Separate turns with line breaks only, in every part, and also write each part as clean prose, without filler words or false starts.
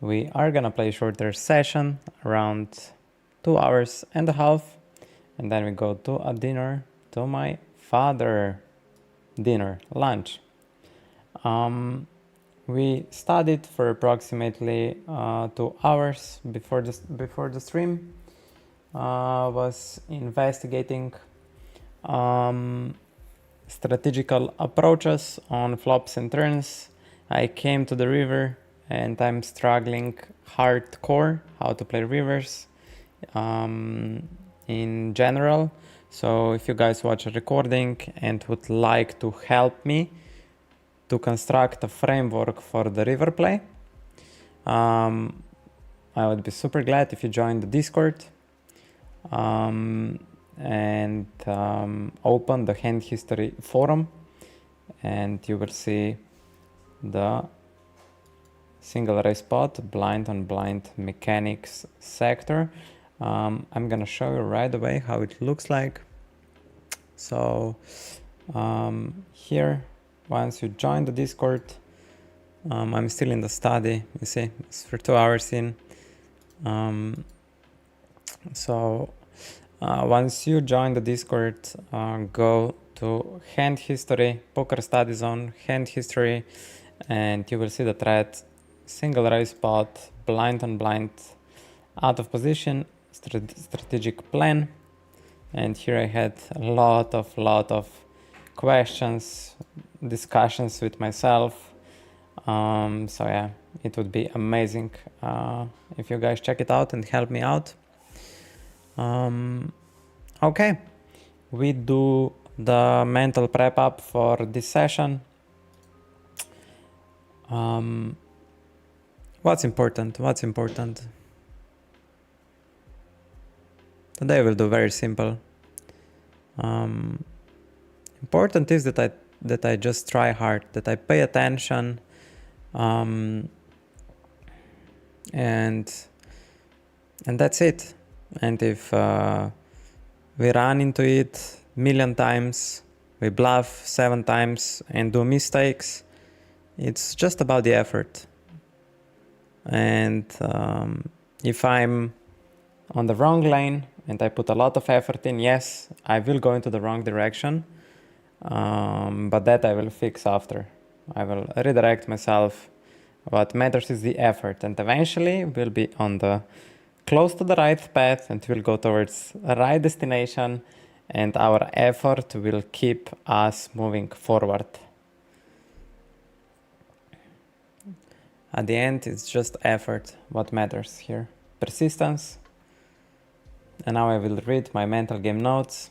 We are gonna play a shorter session, around 2.5 hours, and then we go to a dinner to my father. Dinner, lunch. We studied for approximately 2 hours before the stream. Was investigating strategical approaches on flops and turns. I came to the river and I'm struggling hardcore how to play rivers in general. So if you guys watch a recording and would like to help me to construct a framework for the river play, I would be super glad if you join the Discord and open the hand history forum, and you will see the single raise pot, blind on blind mechanics sector. I'm gonna show you right away how it looks like. So here, once you join the Discord, I'm still in the study, you see, it's for 2 hours in. Once you join the Discord, go to hand history, poker study zone, hand history, and you will see the thread single raise pot, blind on blind, out of position, strategic plan. And here I had a lot of questions, discussions with myself. So yeah, it would be amazing if you guys check it out and help me out. Okay, we do the mental prep up for this session. What's important? Today we'll do very simple. Important is that I just try hard, that I pay attention, and that's it. And if we run into it a million times, we bluff 7 times and do mistakes, it's just about the effort. And if I'm on the wrong lane and I put a lot of effort in, yes, I will go into the wrong direction, but that I will fix after. I will redirect myself. What matters is the effort, and eventually we'll be on the close to the right path and we'll go towards the right destination, and our effort will keep us moving forward. At the end, it's just effort what matters here. Persistence. And now I will read my mental game notes.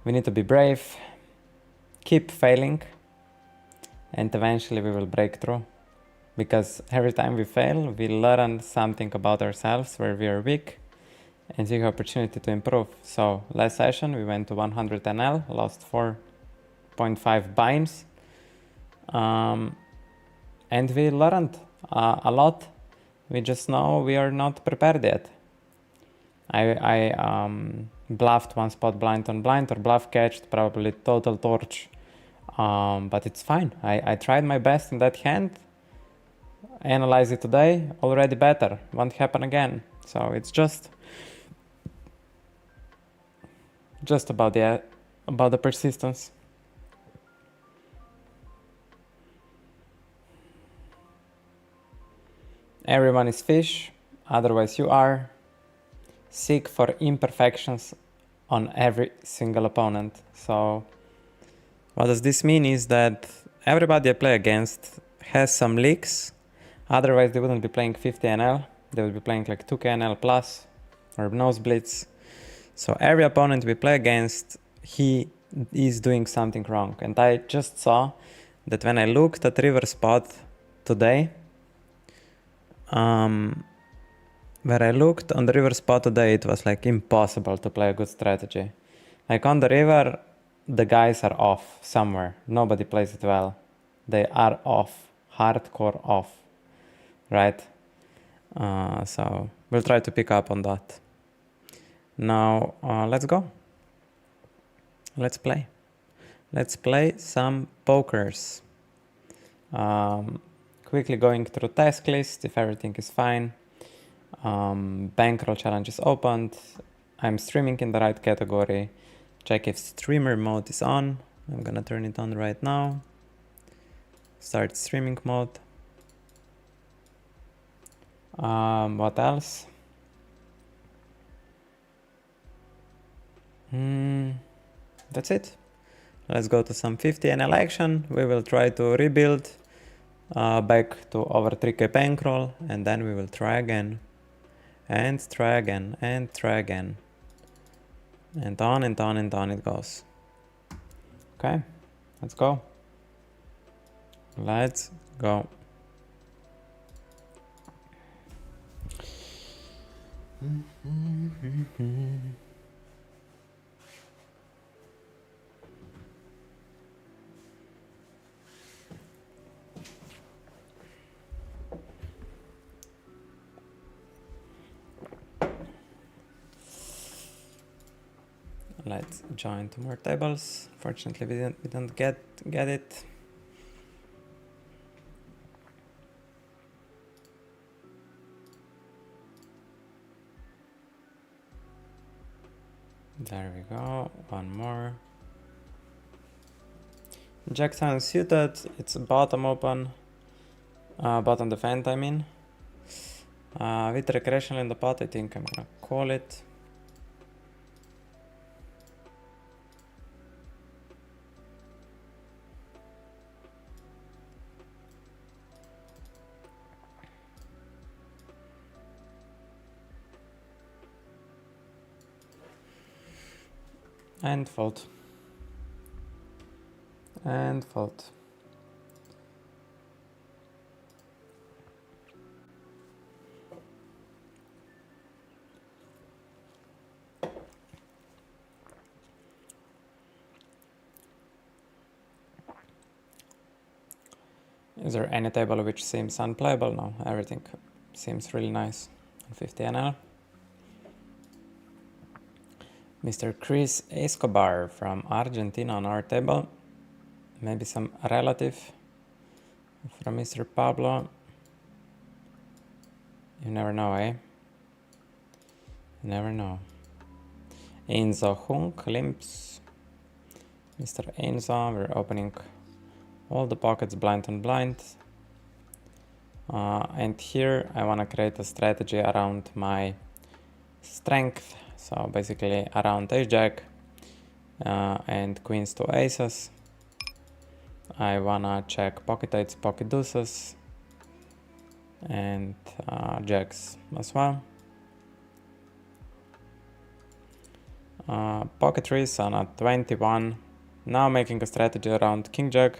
We need to be brave, keep failing, and eventually we will break through. Because every time we fail, we learn something about ourselves where we are weak and see the opportunity to improve. So last session we went to 100 NL, lost 4.5 binds, and we learned a lot. We just know we are not prepared yet. I bluffed one spot blind on blind, or bluff catched, probably total torch, but it's fine. I tried my best in that hand. Analyze it today, already better, won't happen again. So it's just about the persistence. Everyone is fish, otherwise you are. Seek for imperfections on every single opponent. So what does this mean is that everybody I play against has some leaks. Otherwise they wouldn't be playing 50 NL, they would be playing like 2k NL plus or nosebleeds. So every opponent we play against, he is doing something wrong. And I just saw that when I looked at river spot today, where I looked on the river spot today, it was like impossible to play a good strategy. Like on the river, the guys are off somewhere. Nobody plays it well. They are off, hardcore off, right? So we'll try to pick up on that. Now let's go. Let's play. Let's play some pokers. Quick quickly going through task list if everything is fine. Bankroll challenge is opened. I'm streaming in the right category. Check if streamer mode is on. I'm gonna turn it on right now. Start streaming mode. What else? That's it. Let's go to some 50 NL action. We will try to rebuild back to over 3k bankroll, and then we will try again and try again and try again, and on and on and on it goes. Okay, let's go. Let's go. Let's join two more tables. Fortunately, we didn't get it. There we go. One more. Jack 7 suited. It's bottom open. Bottom defend, I mean. With recreational in the pot, I think I'm gonna call it. And fold. And fold. Is there any table which seems unplayable? No, everything seems really nice on 50 NL. Mr. Chris Escobar from Argentina on our table. Maybe some relative from Mr. Pablo. You never know, eh? You never know. Enzo Hunk limps. Mr. Enzo, we're opening all the pockets blind on blind. And here I want to create a strategy around my strength. So basically around ace-jack and queens to aces. I wanna check pocket eights, pocket deuces, and jacks as well. Pocket threes on a 21. Now making a strategy around king-jack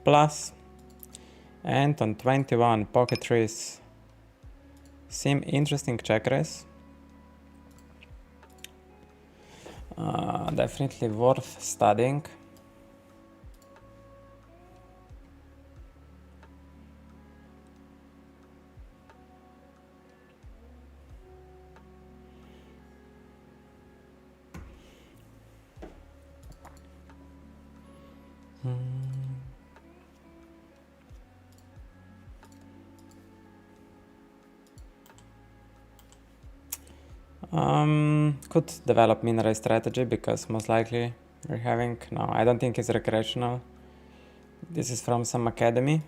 plus, and on 21 pocket threes seem interesting check raise. Definitely worth studying. Could develop min raise strategy because most likely we're having, no, I don't think it's recreational. This is from some academy.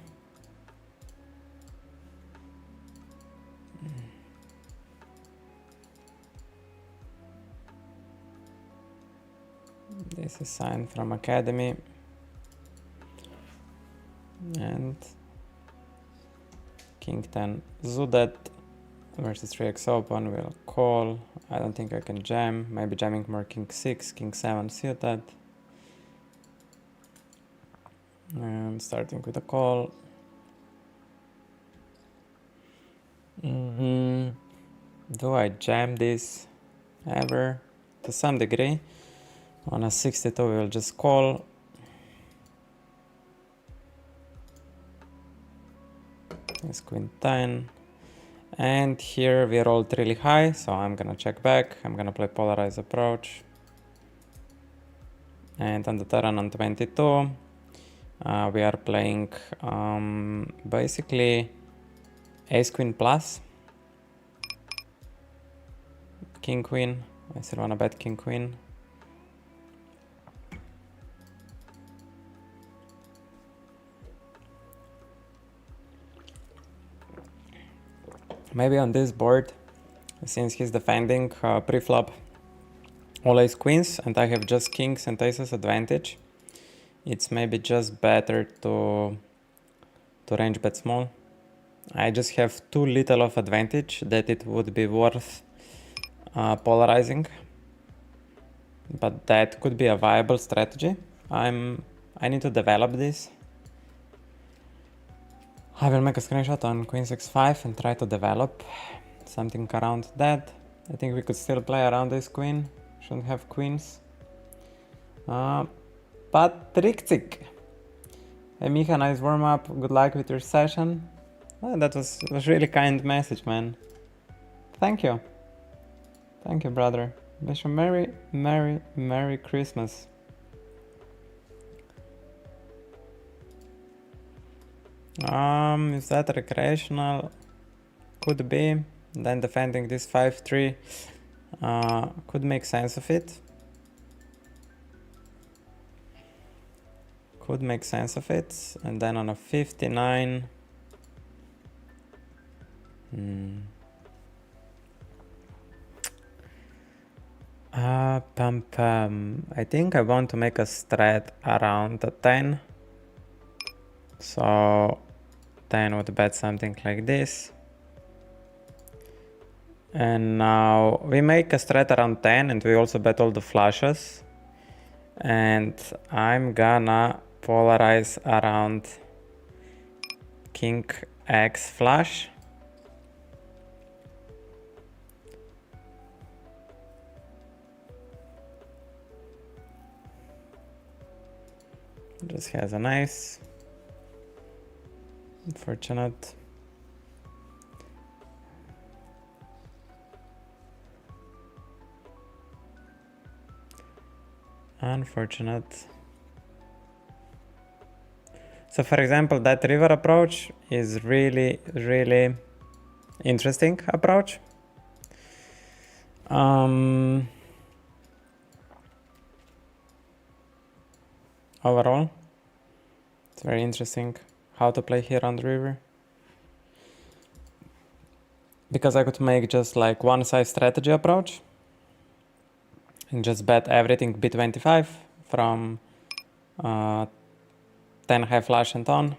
This is signed from academy. And king 10 suited versus 3x open, we'll call. I don't think I can jam, maybe jamming more king 6, king 7 suited. And starting with a call. Do I jam this ever? To some degree. On a 62 we'll just call. It's queen 10. And here we rolled really high, so I'm gonna check back. I'm gonna play polarized approach. And on the turn on 22, We are playing basically ace queen plus, king queen. I still wanna bet king queen. Maybe on this board, since he's defending pre-flop all ace queens and I have just kings and aces advantage, it's maybe just better to range bet small. I just have too little of advantage that it would be worth polarizing, but that could be a viable strategy. I need to develop this. I will make a screenshot on queen 6-5 and try to develop something around that. I think we could still play around this queen. Shouldn't have queens. Patrick. Hey Micha, nice warm up. Good luck with your session. Oh, that was really kind message, man. Thank you. Thank you, brother. Wish you Merry Christmas. Is that recreational? Could be. Then defending this 5-3 could make sense of it. Could make sense of it. And then on a 59. I think I want to make a strat around the 10. So 10 would bet something like this. And now we make a strat around 10 and we also bet all the flushes. And I'm gonna polarize around king X flush. Just has a nice. Unfortunate. Unfortunate. So for example, that river approach is really interesting approach. Overall, it's very interesting how to play here on the river. Because I could make just like one side strategy approach and just bet everything B25 from 10 high flush and on.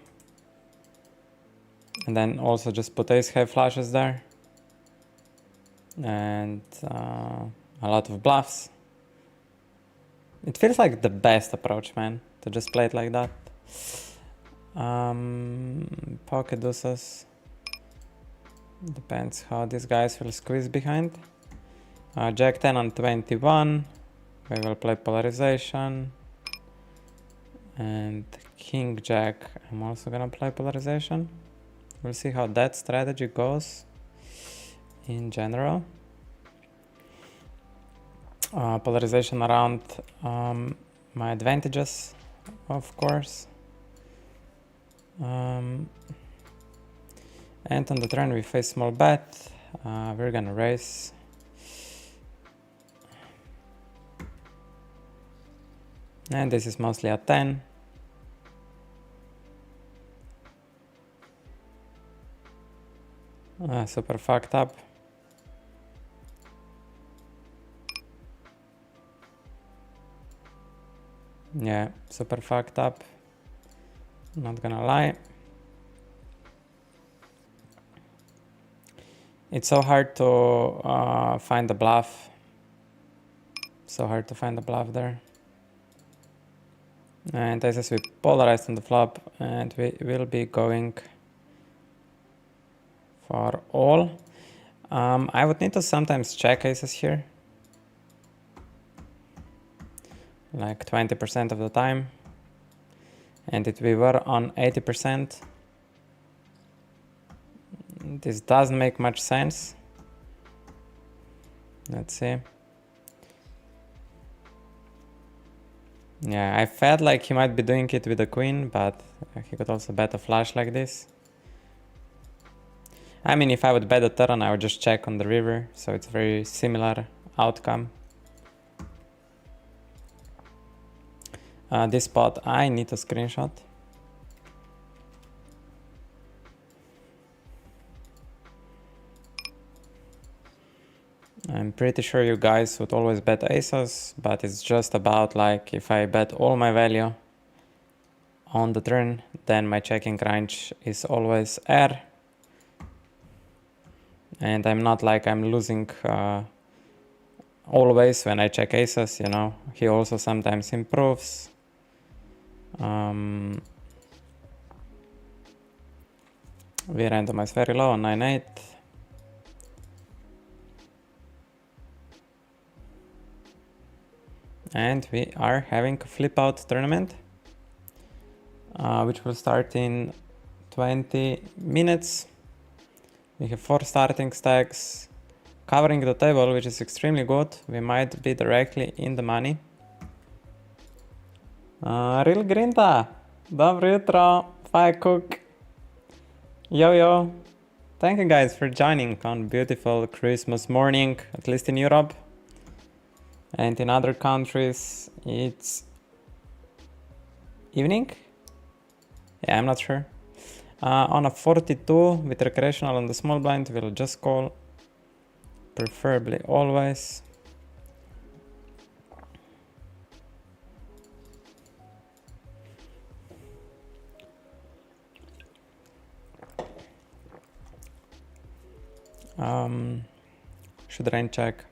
And then also just put ace high flushes there. And a lot of bluffs. It feels like the best approach, man, to just play it like that. Pocket deuces. Depends how these guys will squeeze behind. Jack 10 on 21. We will play polarization. And King Jack, I'm also gonna play polarization. We'll see how that strategy goes in general. Polarization around my advantages, of course. And on the turn we face small bet. We're gonna raise. And this is mostly a 10. Super fucked up. Yeah, super fucked up. Not gonna lie. It's so hard to find the bluff. So hard to find the bluff there. And as we polarized on the flop, and we will be going for all. I would need to sometimes check aces here. Like 20% of the time. And if we were on 80%, this doesn't make much sense. Let's see. Yeah, I felt like he might be doing it with the queen, but he could also bet a flush like this. I mean, if I would bet a turn, I would just check on the river, so it's very similar outcome. This spot, I need a screenshot. I'm pretty sure you guys would always bet aces, but it's just about like if I bet all my value on the turn, then my checking range is always R. And I'm not like I'm losing always when I check aces, you know. He also sometimes improves. We randomize very low on 9-8. And we are having a flip out tournament, which will start in 20 minutes. We have 4 starting stacks, covering the table, which is extremely good. We might be directly in the money. Real Grinta, dobro jutro, Fire Cook. Yo yo, thank you guys for joining on beautiful Christmas morning, at least in Europe. And in other countries, it's evening? Yeah, I'm not sure. On a 42 with recreational on the small blind, we'll just call, preferably always. Should rain check.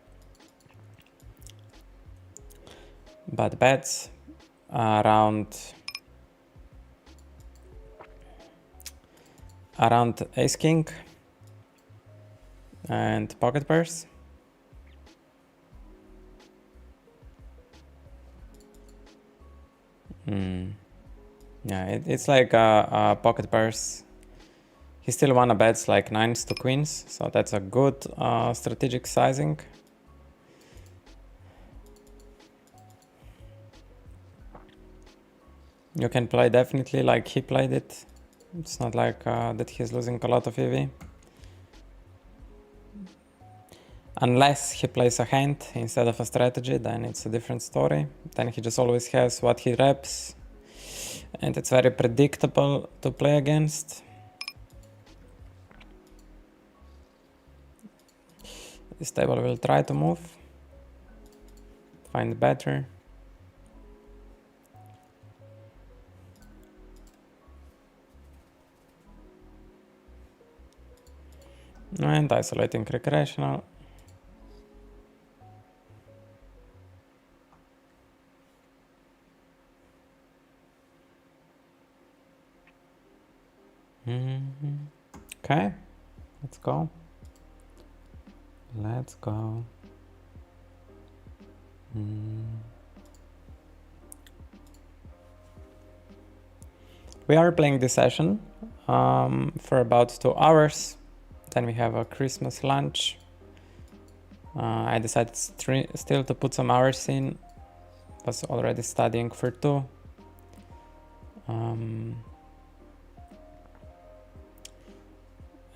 But bets around ace king and pocket pairs. Yeah, it's like pocket pairs. He still wanna bets like 9s to queens, so that's a good strategic sizing. You can play definitely like he played it. It's not like that he's losing a lot of EV. Unless he plays a hand instead of a strategy, then it's a different story. Then he just always has what he reps. And it's very predictable to play against. This table will try to move. Find better. And isolating recreational. Okay, let's go. Let's go. We are playing this session for about 2 hours. Then we have a Christmas lunch. I decided still to put some hours in. Was already studying for 2.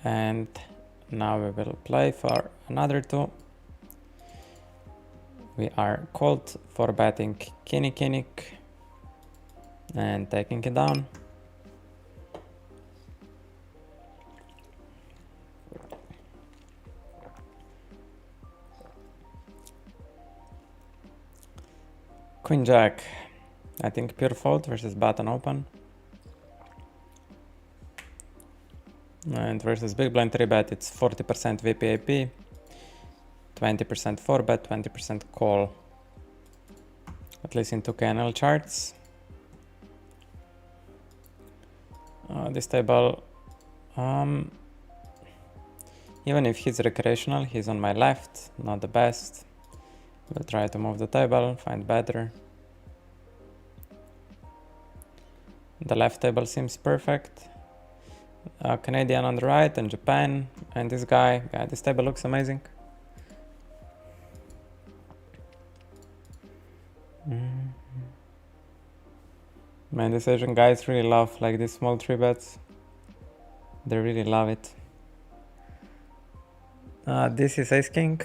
And now we will play for another 2. We are called for betting Kinnick and taking it down. Queen Jack, I think pure fold versus button open. And versus big blind 3-bet, it's 40% VPAP, 20% 4-bet, 20% call. At least in 2KNL charts. This table, even if he's recreational, he's on my left, not the best. We'll try to move the table, find better. The left table seems perfect. Canadian on the right and Japan and this guy. Yeah, this table looks amazing. Man, these Asian guys really love like these small 3-bets. They really love it. This is Ace King.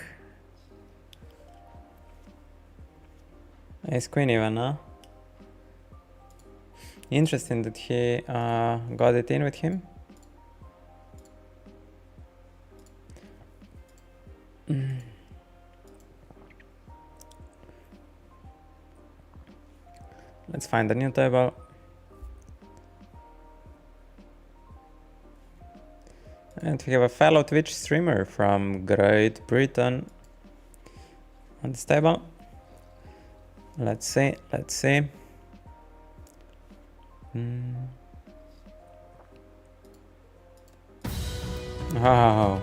Ace Queen even, huh? Interesting that he got it in with him. Let's find a new table. And we have a fellow Twitch streamer from Great Britain on this table. Let's see, let's see. Wow.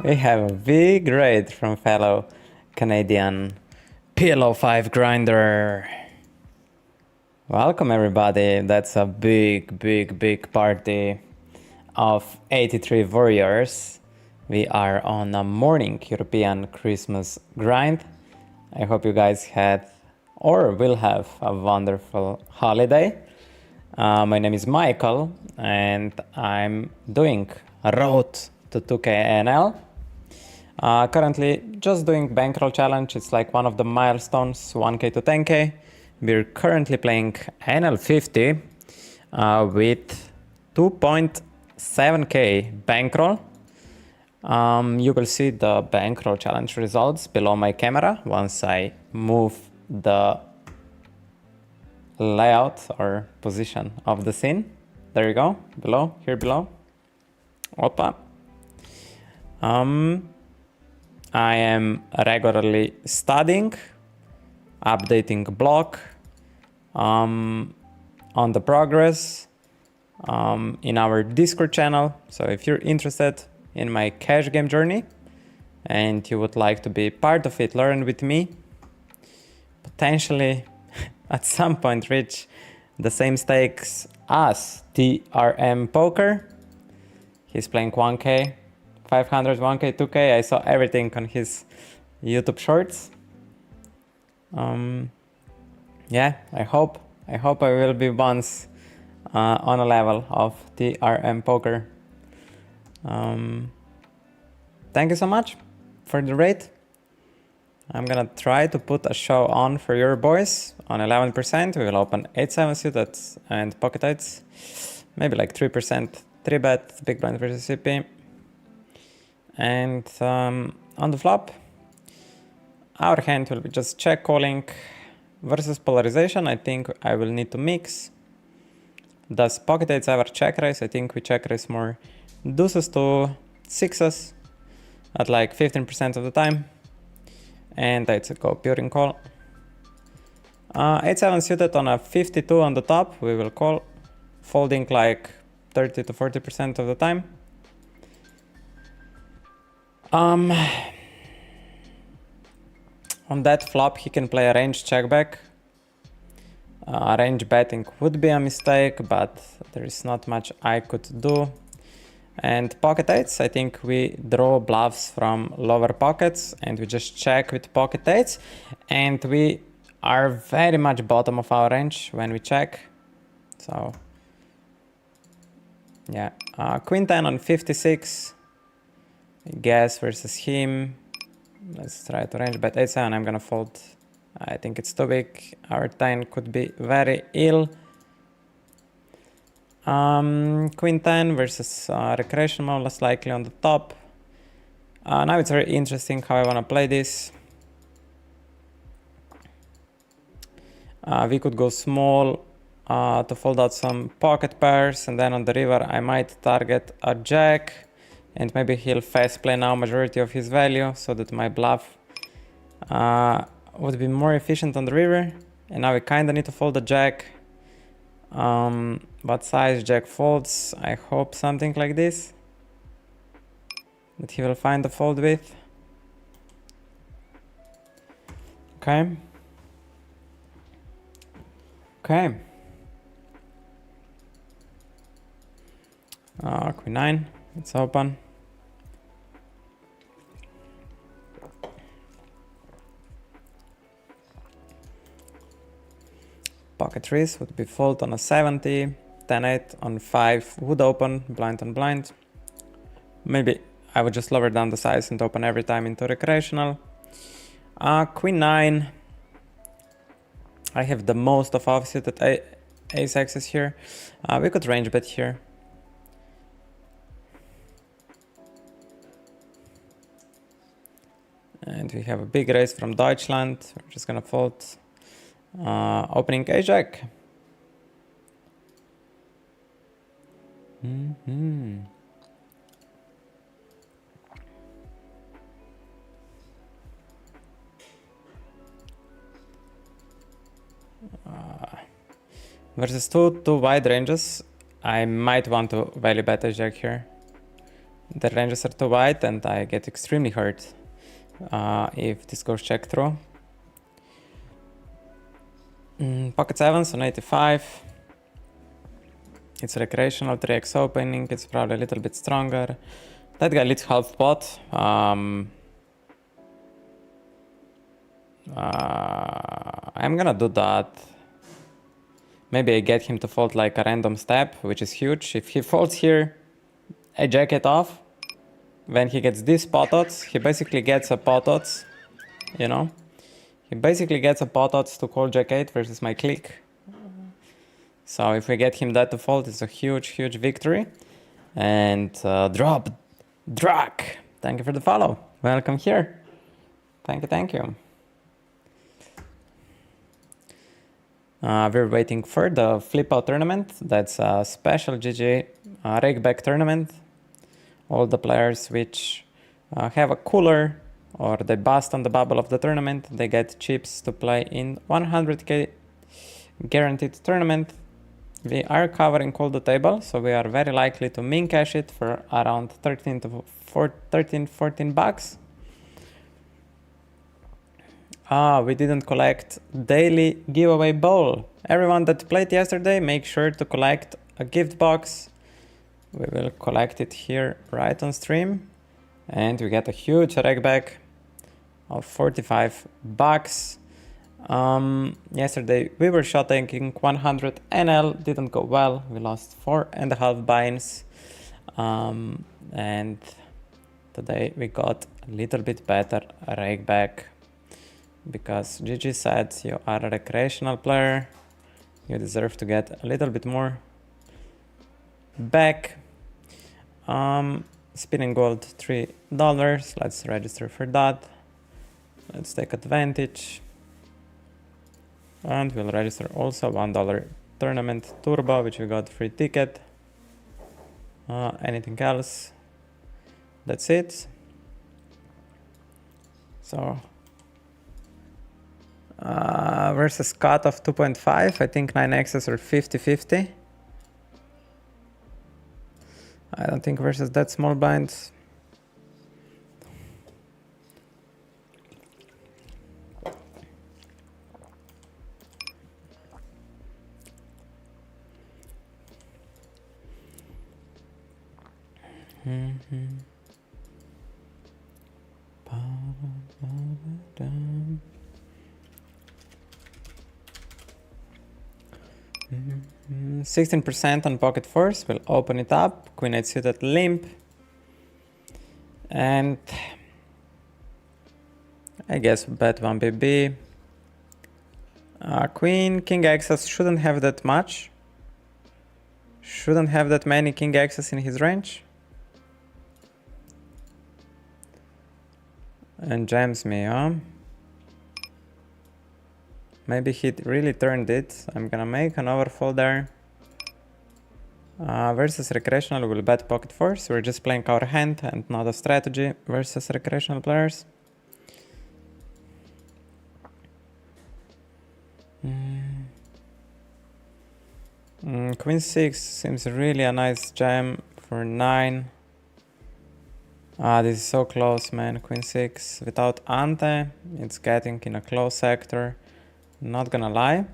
We have a big raid from fellow Canadian Pillow 5 grinder. Welcome everybody. That's a big party of 83 warriors. We are on a morning European Christmas grind. I hope you guys had or will have a wonderful holiday. My name is Michael and I'm doing a road to 2K NL. Currently just doing Bankroll challenge. It's like one of the milestones, 1K to 10K. We're currently playing NL50 with 2.7K Bankroll. You will see the Bankroll challenge results below my camera once I move the layout or position of the scene. There you go, below, here below. Opa. I am regularly studying, updating blog on the progress in our Discord channel. So if you're interested in my cash game journey and you would like to be part of it, learn with me, potentially at some point reach the same stakes as TRM Poker. He's playing 1K, 500, 1K, 2K. I saw everything on his YouTube shorts. Yeah, I hope I will be once on a level of TRM Poker. Thank you so much for the rate. I'm gonna try to put a show on for your boys on 11%. We will open 8-7 suited and pocket eights, maybe like 3%, 3-bet, big blind versus CP. And on the flop, our hand will be just check calling versus polarization. I think I will need to mix. Does pocket eights ever check raise? I think we check raise more deuces to sixes at like 15% of the time. And I'd go pure in call. 8-7 suited on a 52 on the top, we will call, folding like 30 to 40% of the time. On that flop, he can play a range check back. Range betting would be a mistake, but there is not much I could do. And pocket eights, I think we draw bluffs from lower pockets and we just check with pocket eights. And we are very much bottom of our range when we check. So, yeah. Queen 10 on 56. Guess versus him. Let's try to range bet 8-7. I'm gonna fold. I think it's too big. Our 10 could be very ill. Queen 10 versus recreational, most likely on the top. Now it's very interesting how I want to play this. We could go small to fold out some pocket pairs, and then on the river I might target a jack, and maybe he'll fast play now majority of his value so that my bluff would be more efficient on the river. And now we kind of need to fold the jack. What size jack folds? I hope something like this that he will find the fold with. Okay. Okay. Queen 9, it's open. Pocket Pocket 3s would be fold on a 70, 10-8 on 5 would open, blind on blind. Maybe I would just lower down the size and open every time into recreational. Queen 9. I have the most of offsuited ace axes here. We could range bet here. And we have a big raise from Deutschland. We're just gonna fold. Opening ace-jack. Versus two wide ranges, I might want to value bet ace-jack here. The ranges are too wide and I get extremely hurt if this goes check through. Pocket 7s on 85. It's recreational, 3x opening, it's probably a little bit stronger. That guy leads half pot. I'm gonna do that. Maybe I get him to fold like a random step, which is huge. If he folds here, I jack it off. When he gets these pot odds, he basically gets a pot odds, you know? He basically gets a pot odds to call jack 8 versus my click. So if we get him that to fold, it's a huge, huge victory. And drop, Drak. Thank you for the follow. Welcome here. Thank you, thank you. We're waiting for the flip out tournament. That's a special GG rake back tournament. All the players which have a cooler or they bust on the bubble of the tournament, they get chips to play in 100k guaranteed tournament. We are covering all the table, so we are very likely to min cash it for around 13 to 14 bucks. We didn't collect daily giveaway bowl. Everyone that played yesterday, make sure to collect a gift box. We will collect it here right on stream. And we get a huge rake back of 45 bucks. Yesterday we were shot taking 100 NL, didn't go well. We lost 4.5 binds. And today we got a little bit better rake back. Because GG said you are a recreational player, you deserve to get a little bit more back. Spinning gold $3. Let's register for that. Let's take advantage. And we'll register also $1 tournament turbo, which we got free ticket. Anything else? That's it. So versus cut of 2.5, I think 9x's are 50-50. I don't think versus that small blinds. Mm-hmm. 16% on pocket fours. We'll open it up. Queen 8 suited limp. And I guess bet 1 BB. Queen, king access shouldn't have that much. Shouldn't have that many king access in his range. And jams me, huh? Maybe he really turned it. I'm gonna make an overfold there. Versus recreational, we'll bet pocket fours. We're just playing our hand and not a strategy versus recreational players. Queen 6 seems really a nice jam for 9. This is so close, man. Queen 6 without ante. It's getting in a close sector. Not gonna lie.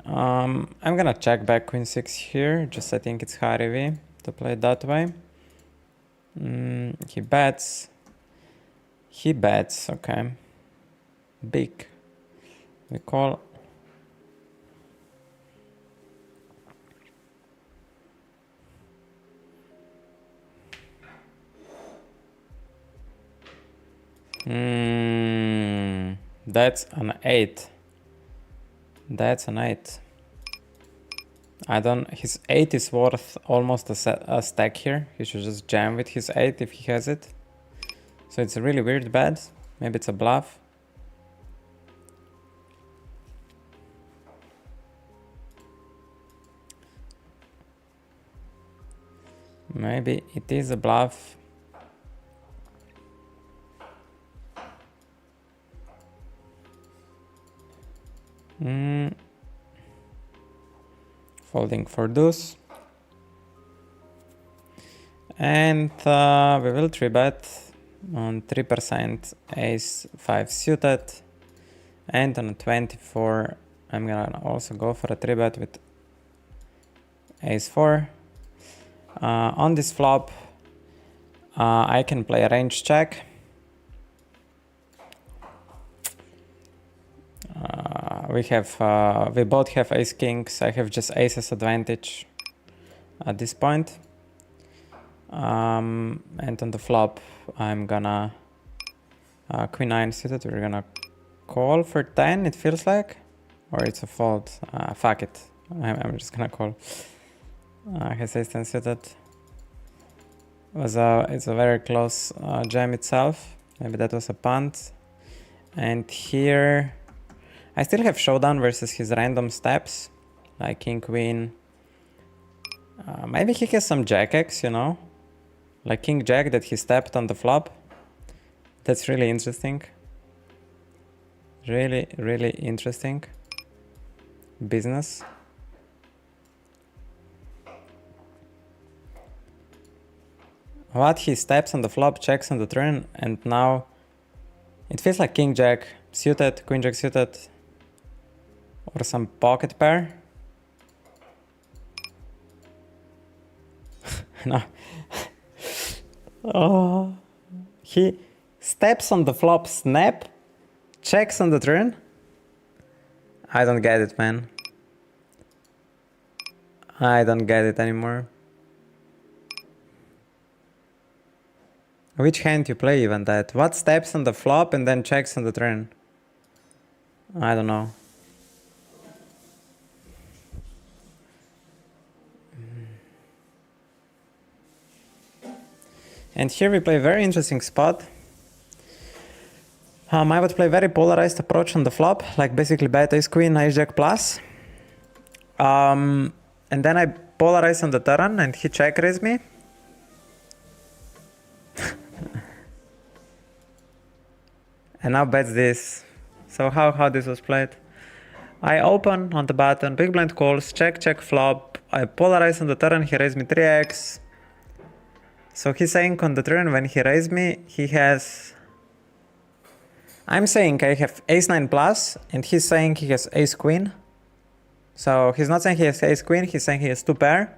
I'm gonna check back Queen 6 here. Just I think it's high EV to play it that way. He bets. He bets, okay. Big. We call. That's an 8. That's an 8. His 8 is worth almost a stack here. He should just jam with his 8 if he has it. So it's a really weird bet. Maybe it's a bluff. Maybe it is a bluff. Folding for deuce. And we will 3-bet on 3% ace 5 suited. And on a 24, I'm gonna also go for a 3-bet with ace 4. On this flop, I can play a range check. We both have ace kings. I have just aces advantage at this point. And on the flop, I'm gonna queen 9 suited. We're gonna call for 10. It feels like, or it's a fold. Fuck it. I'm just gonna call. Has ace 10 suited. It's a very close jam itself. Maybe that was a punt. And here, I still have showdown versus his random steps, like king queen. Maybe he has some jack X, you know, like king jack that he stepped on the flop. That's really interesting. Really, really interesting business. What, he steps on the flop, checks on the turn, and now it feels like king jack suited, queen jack suited, or some pocket pair. No. Oh, he steps on the flop, snap, checks on the turn. I don't get it, man. I don't get it anymore. Which hand you play even that? What steps on the flop and then checks on the turn? I don't know. And here we play a very interesting spot. I would play very polarized approach on the flop, like basically bet ace queen, ace jack plus. And then I polarize on the turn and he check raise me. And now bets this. So how this was played? I open on the button, big blind calls, check, check flop. I polarize on the turn, he raised me 3x. So he's saying on the turn when he raised me, he has... I'm saying I have ace 9 plus, and he's saying he has ace queen. So he's not saying he has ace queen, he's saying he has 2 pair.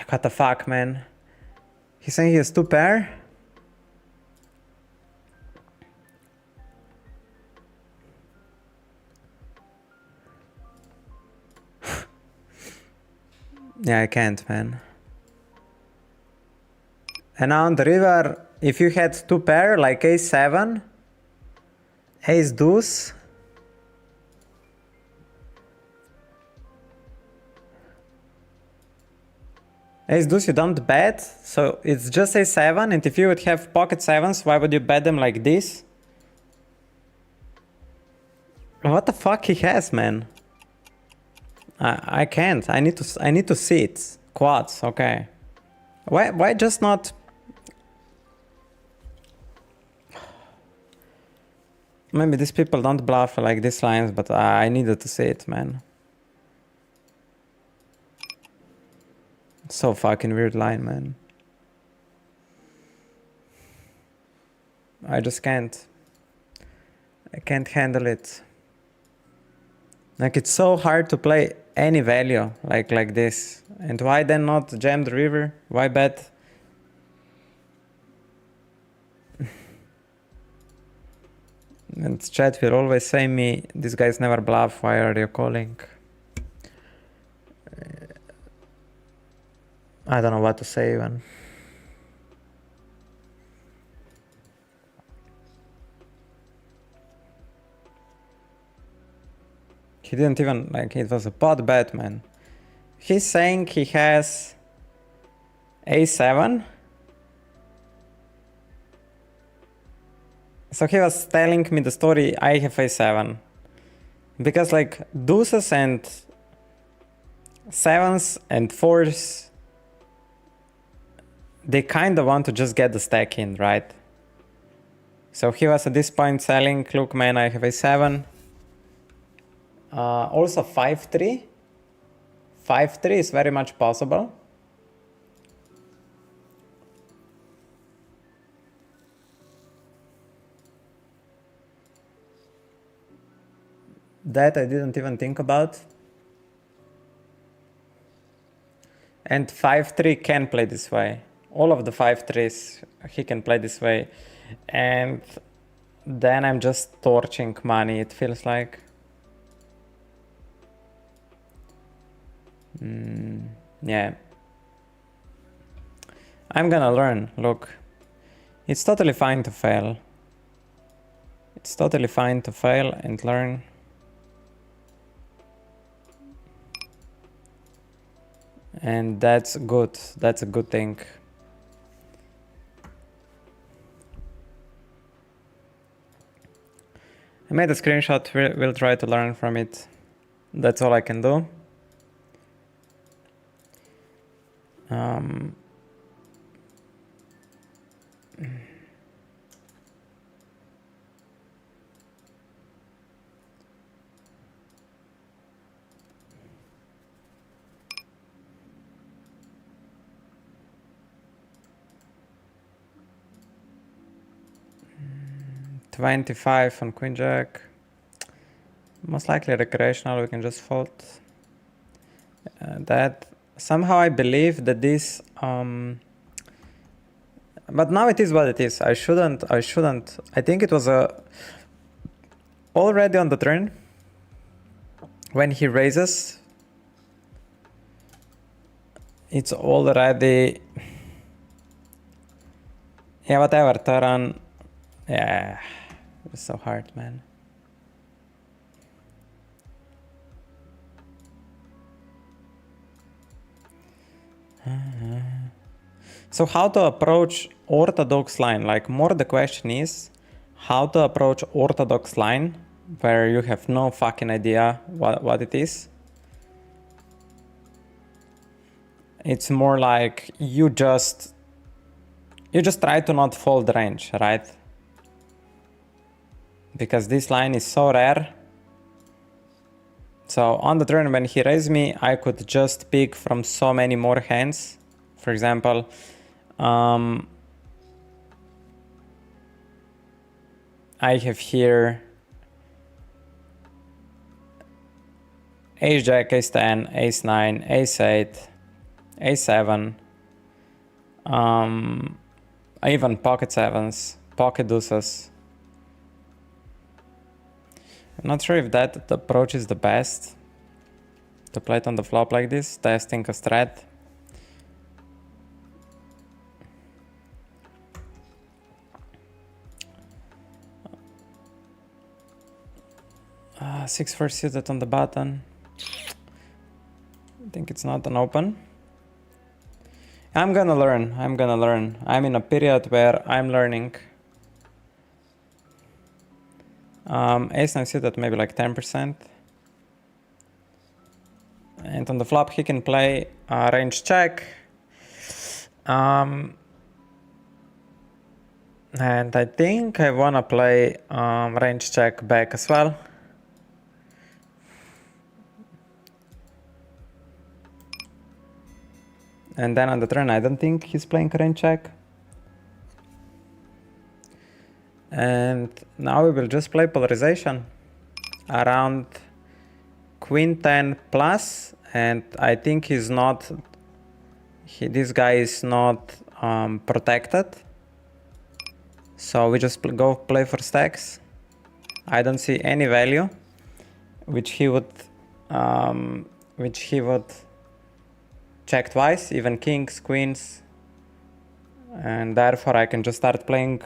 What the fuck, man? He's saying he has 2 pair. Yeah, I can't, man. And now on the river, if you had 2 pair, like ace 7, ace deuce, ace deuce you don't bet, so it's just ace 7, and if you would have pocket 7s, why would you bet them like this? What the fuck he has, man? I can't. I need to see it. Quads, okay. Why just not? Maybe these people don't bluff like these lines, but I needed to see it, man. So fucking weird line, man. I just can't. I can't handle it. Like, it's so hard to play any value like this. And why then not jam the river? Why bet? And chat will always say me, these guys never bluff, why are you calling? I don't know what to say even. He didn't even, like, it was a pot bet, man. He's saying he has a7. So he was telling me the story, I have a7. Because like deuces and sevens and fours, they kind of want to just get the stack in, right? So he was at this point selling, look man, I have a7. Also 5-3. 5-3 is very much possible. That I didn't even think about. And 5-3 can play this way. All of the 5-3s he can play this way. And then I'm just torching money, it feels like. Yeah. I'm gonna learn, look. It's totally fine to fail. It's totally fine to fail and learn. And that's good. That's a good thing. I made a screenshot. We'll try to learn from it. That's all I can do. 25 on Queen Jack. Most likely recreational, we can just fold. That somehow I believe that this but now it is what it is. I shouldn't. I think it was already on the turn when he raises. It's already, yeah, whatever, turn. Yeah, it's so hard, man. So how to approach orthodox line? Like, more the question is how to approach orthodox line where you have no fucking idea what it is. It's more like you just try to not fold range, right? Because this line is so rare. So on the turn when he raised me, I could just pick from so many more hands. For example, I have here Ace Jack, Ace 10, Ace 9, Ace 8, Ace 7, even pocket 7s, pocket deuces. I'm not sure if that approach is the best to play it on the flop like this, testing a strat. Uh, 6-4 suited on the button. I think it's not an open. I'm gonna learn. I'm in a period where I'm learning. Ace 9 suited maybe like 10%. And on the flop he can play range check. And I think I wanna play range check back as well. And then on the turn I don't think he's playing range check. And now we will just play polarization around Queen 10 plus, and I think he's not, this guy is not protected. So we just go play for stacks. I don't see any value which he would check twice, even kings, queens. And therefore I can just start playing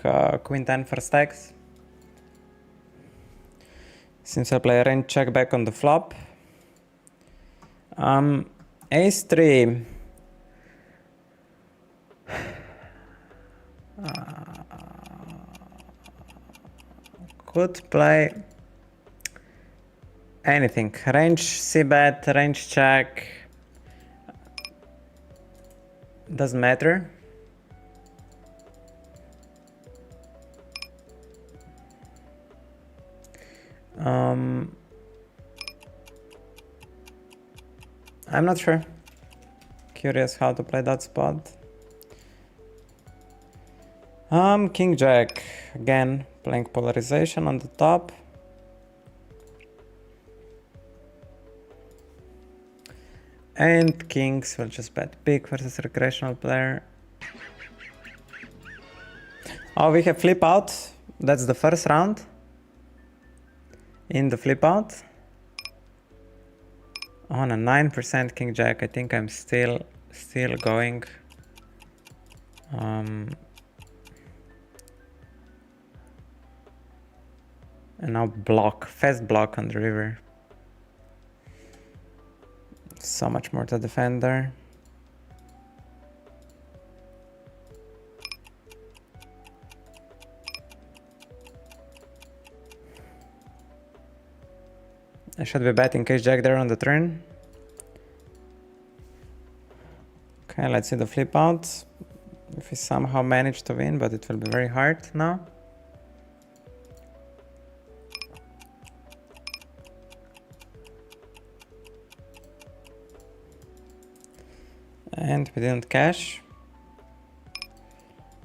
Queen 10 for stacks. Since I play a range check back on the flop. Ace 3. Could play anything. Range c-bet, range check. Doesn't matter. I'm not sure. Curious how to play that spot. King Jack. Again, playing polarization on the top. And kings will just bet big versus recreational player. Oh, we have flip out. That's the first round. In the flip out. On a 9% King Jack, I think I'm still going. And now block, fast block on the river. So much more to defend there. I should be betting Ace Jack there on the turn. Okay, let's see the flip out. If he somehow managed to win, but it will be very hard now. And we didn't cash.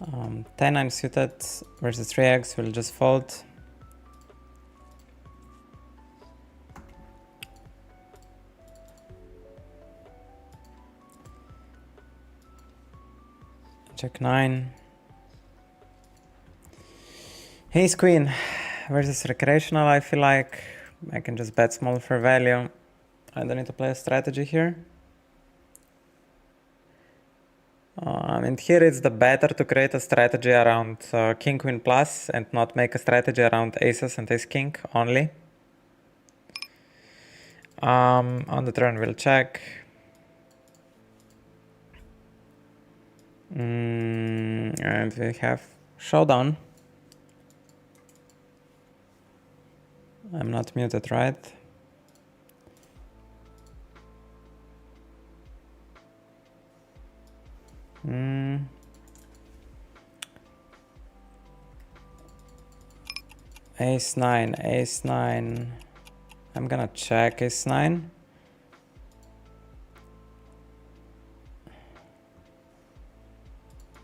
10-9 suited versus 3x will just fold. Check 9. Ace Queen versus recreational. I feel like I can just bet small for value. I don't need to play a strategy here. And here it's the better to create a strategy around King Queen plus and not make a strategy around aces and ace king only. On the turn we'll check. And we have showdown. I'm not muted, right? Ace 9, ace 9. I'm gonna check ace 9.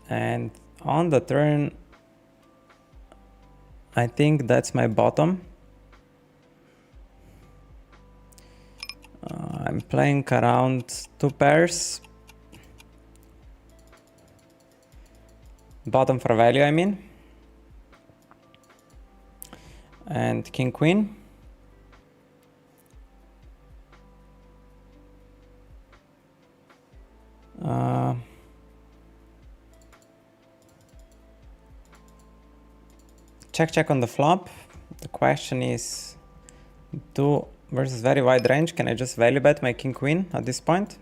And on the turn, I think that's my bottom. I'm playing around 2 pairs. Bottom for value, I mean. And king queen. Check on the flop. The question is, versus very wide range, can I just value bet my king queen at this point?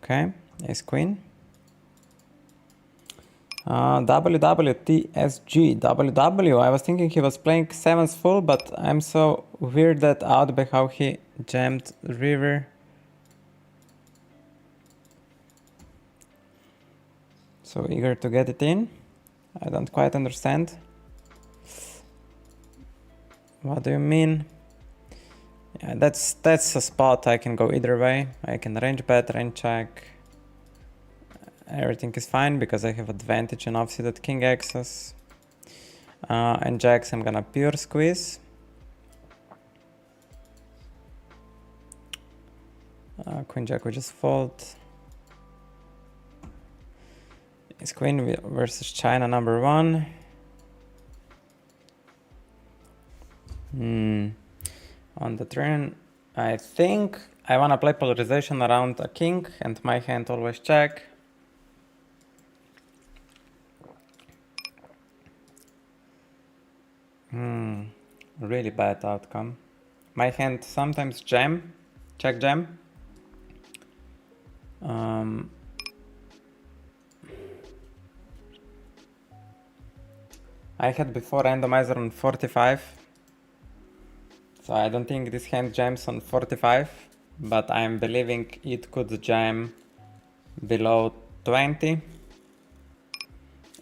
Okay, ace queen. WWTSG, WW, I was thinking he was playing 7s full, but I'm so weirded out by how he jammed river. So eager to get it in. I don't quite understand. What do you mean? Yeah, that's a spot I can go either way. I can range bet, range check. Everything is fine because I have advantage in offsuited king axis. And jacks I'm gonna pure squeeze. Queen jack we just fold. It's queen versus China number 1. On the turn I think I wanna play polarization around a king and my hand always check. Really bad outcome. My hand sometimes jam, check jam. I had before randomizer on 45, so I don't think this hand jams on 45, but I'm believing it could jam below 20.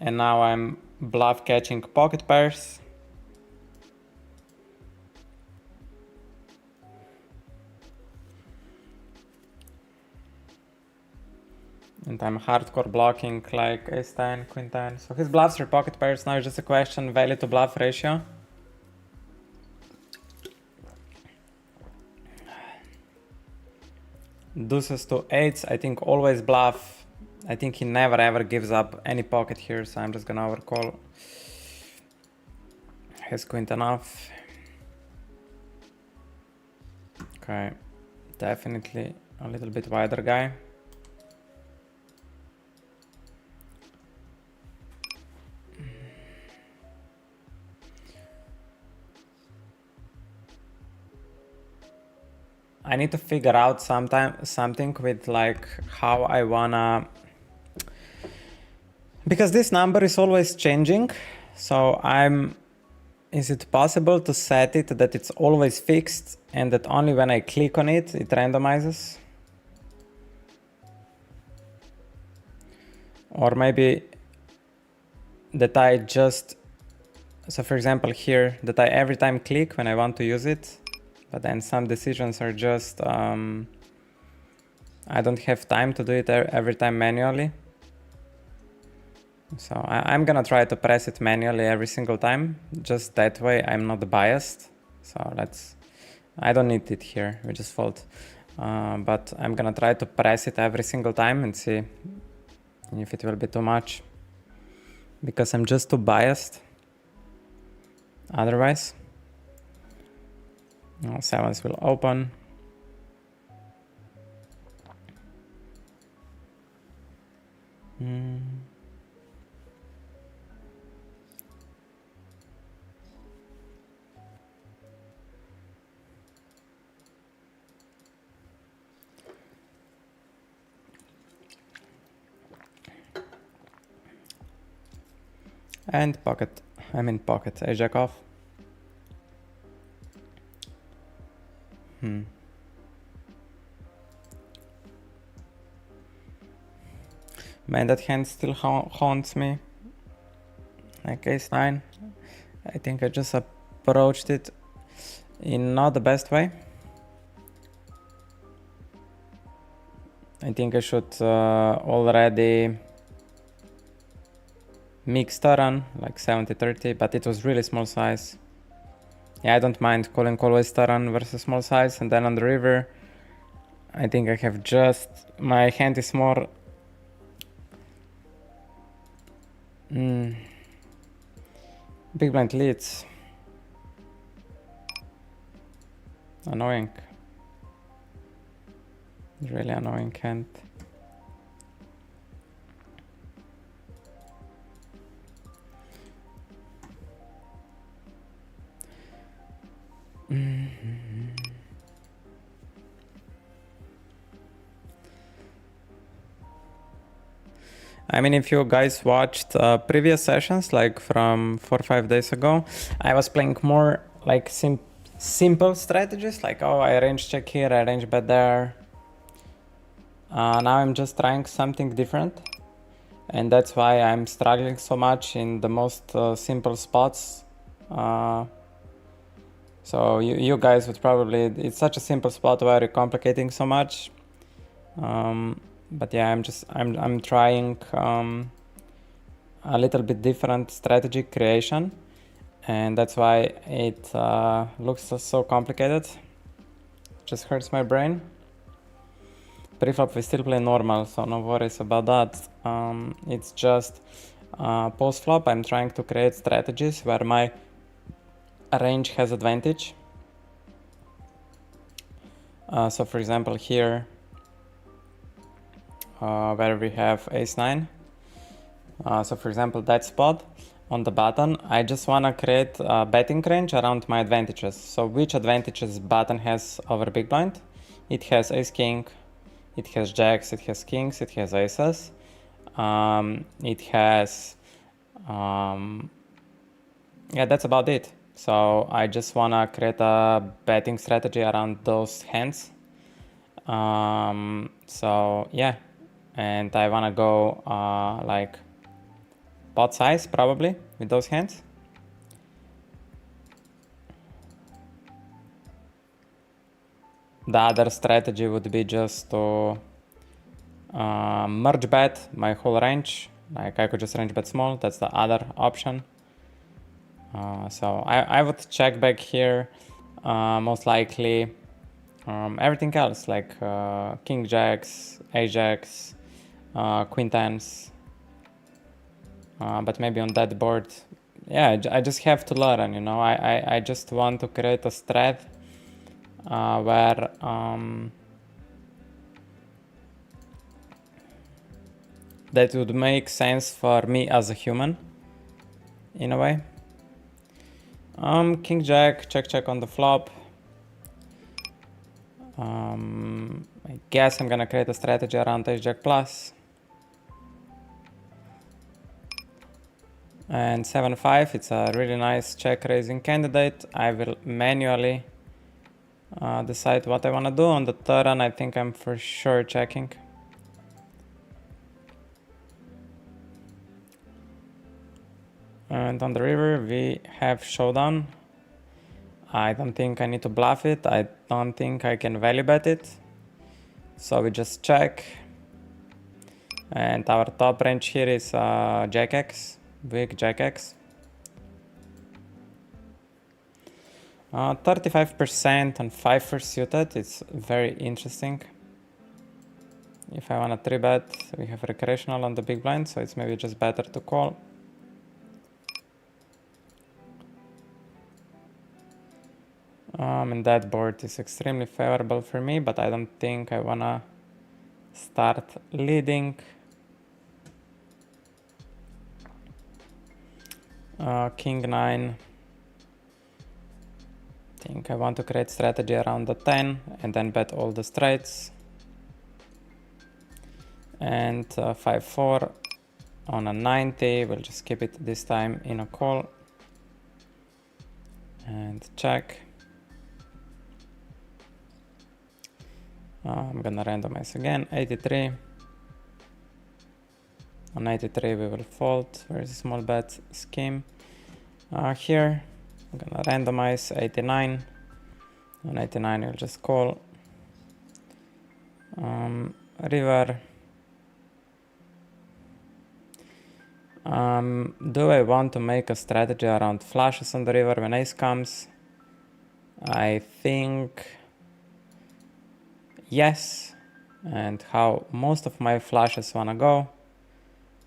And now I'm bluff catching pocket pairs. And I'm hardcore blocking like ace-10, queen-10. So his bluffs are pocket pairs. Now it's just a question value to bluff ratio. Deuces to eights, I think always bluff. I think he never ever gives up any pocket here, so I'm just gonna overcall. His queen-10 off. Okay, definitely a little bit wider guy. I need to figure out something with like how I wanna, because this number is always changing. So is it possible to set it that it's always fixed and that only when I click on it, it randomizes? Or maybe that I just, so for example here, that I every time click when I want to use it, but then some decisions are just, I don't have time to do it every time manually. So I'm gonna try to press it manually every single time. Just that way I'm not biased. So I don't need it here, we just fold. But I'm gonna try to press it every single time and see if it will be too much. Because I'm just too biased otherwise. Sevens will open. And pocket, ace jack off. Man, that hand still haunts me. Like ace-9. I think I just approached it in not the best way. I think I should already mix turn, like 70-30, but it was really small size. Yeah, I don't mind calling always turn versus small size, and then on the river, I think I have just, my hand is more big blind leads. Annoying. Really annoying hand. I mean, if you guys watched previous sessions, like from 4 or 5 days ago, I was playing more like simple strategies, like, oh, I range check here, I range bet there. Now I'm just trying something different. And that's why I'm struggling so much in the most simple spots. So you guys would probably, it's such a simple spot, why are you complicating so much? But yeah, I'm trying a little bit different strategy creation, and that's why it looks so complicated. Just hurts my brain. Preflop we still play normal, so no worries about that. It's just post-flop I'm trying to create strategies where my range has advantage. So for example here, where we have ace-9. So for example, that spot on the button, I just want to create a betting range around my advantages. So which advantages button has over big blind? It has ace-king, it has jacks, it has kings, it has aces. It has, yeah, that's about it. So I just want to create a betting strategy around those hands. So yeah, and I want to go like pot size probably with those hands. The other strategy would be just to merge bet my whole range. Like I could just range bet small, that's the other option. So I would check back here, most likely everything else like king jacks, ace jacks, queen tens. But maybe on that board, yeah, I just have to learn, you know. I just want to create a strat where that would make sense for me as a human, in a way. King jack, check on the flop. I guess I'm gonna create a strategy around ace jack plus. And 7-5, it's a really nice check raising candidate. I will manually decide what I want to do. On the turn, I think I'm for sure checking. And on the river, we have showdown. I don't think I need to bluff it. I don't think I can value bet it. So we just check. And our top range here is Jack X, big Jack X. 35% on 5 first suited, it's very interesting. If I want to 3-bet, we have recreational on the big blind, so it's maybe just better to call. And that board is extremely favorable for me, but I don't think I want to start leading. King 9. I think I want to create strategy around the 10 and then bet all the straights. And 5-4 on a 90, we'll just keep it this time in a call. And check. I'm gonna randomize again, 83. On 83 we will fold, where is a small bet scheme. Here, I'm gonna randomize 89. On 89 we'll just call. River. Do I want to make a strategy around flushes on the river when ace comes? I think yes. And how most of my flushes wanna go?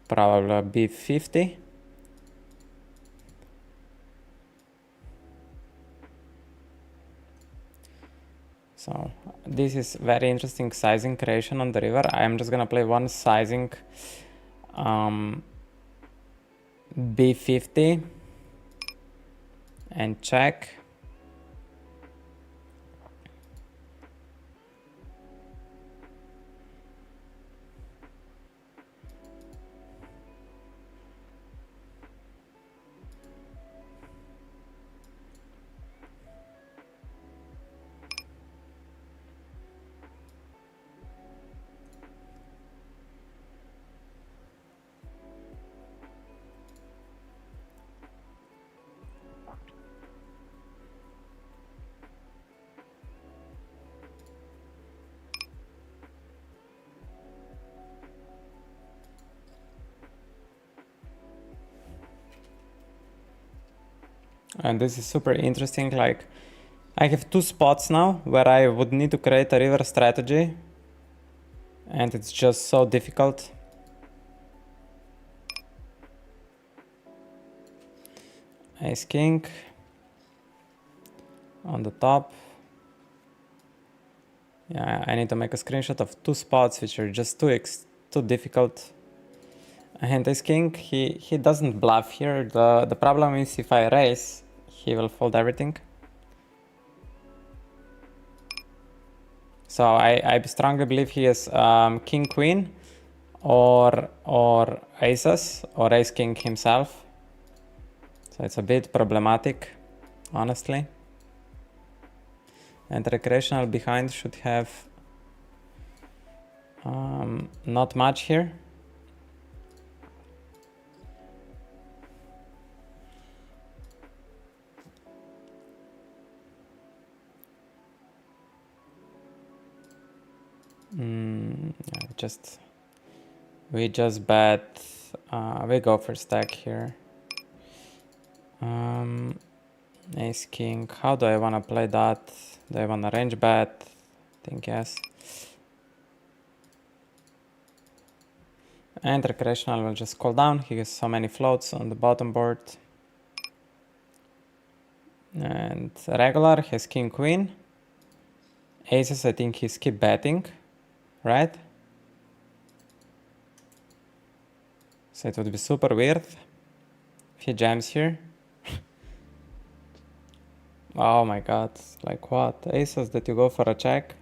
Probably B50. So this is very interesting sizing creation on the river. I'm just gonna play one sizing B50 and check. And this is super interesting. Like, I have two spots now where I would need to create a river strategy, and it's just so difficult. Ace king on the top. Yeah, I need to make a screenshot of 2 spots which are just too difficult. And ace king, he doesn't bluff here. The problem is if I raise, he will fold everything. So I strongly believe he has king queen or aces or ace king himself. So it's a bit problematic, honestly. And recreational behind should have not much here. We just bet. We go for stack here. Ace king. How do I want to play that? Do I want to range bet? I think yes. And recreational will just call down. He has so many floats on the bottom board. And regular has king queen. Aces, I think he's keep betting, right? So it would be super weird if he jams here. Oh my god, like what? Aces that you go for a check?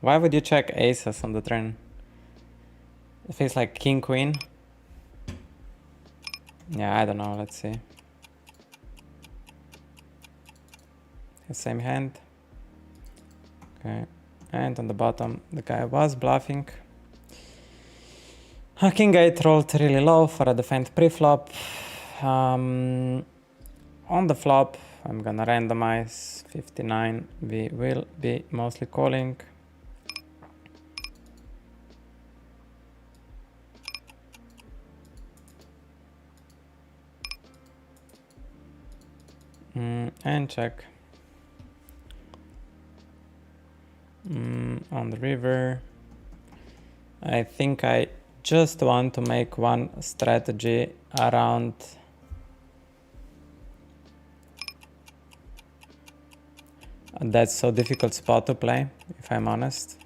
Why would you check aces on the turn? It feels like king queen. Yeah, I don't know, let's see. The same hand. Okay, and on the bottom the guy was bluffing. King 8 rolled really low for a defend pre-flop. On the flop, I'm gonna randomize 59. We will be mostly calling. And check. On the river, I think I just want to make one strategy around that's so difficult spot to play, if I'm honest,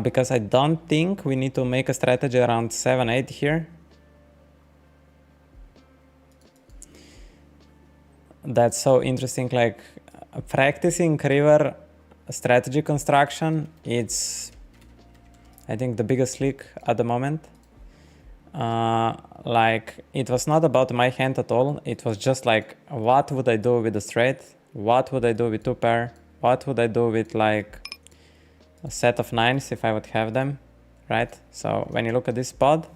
because I don't think we need to make a strategy around 7-8 here. That's so interesting, like practicing river strategy construction, it's I think the biggest leak at the moment. Like it was not about my hand at all, it was just like what would I do with the straight, what would I do with 2 pair, what would I do with like a set of 9s if I would have them, right? So when you look at this spot,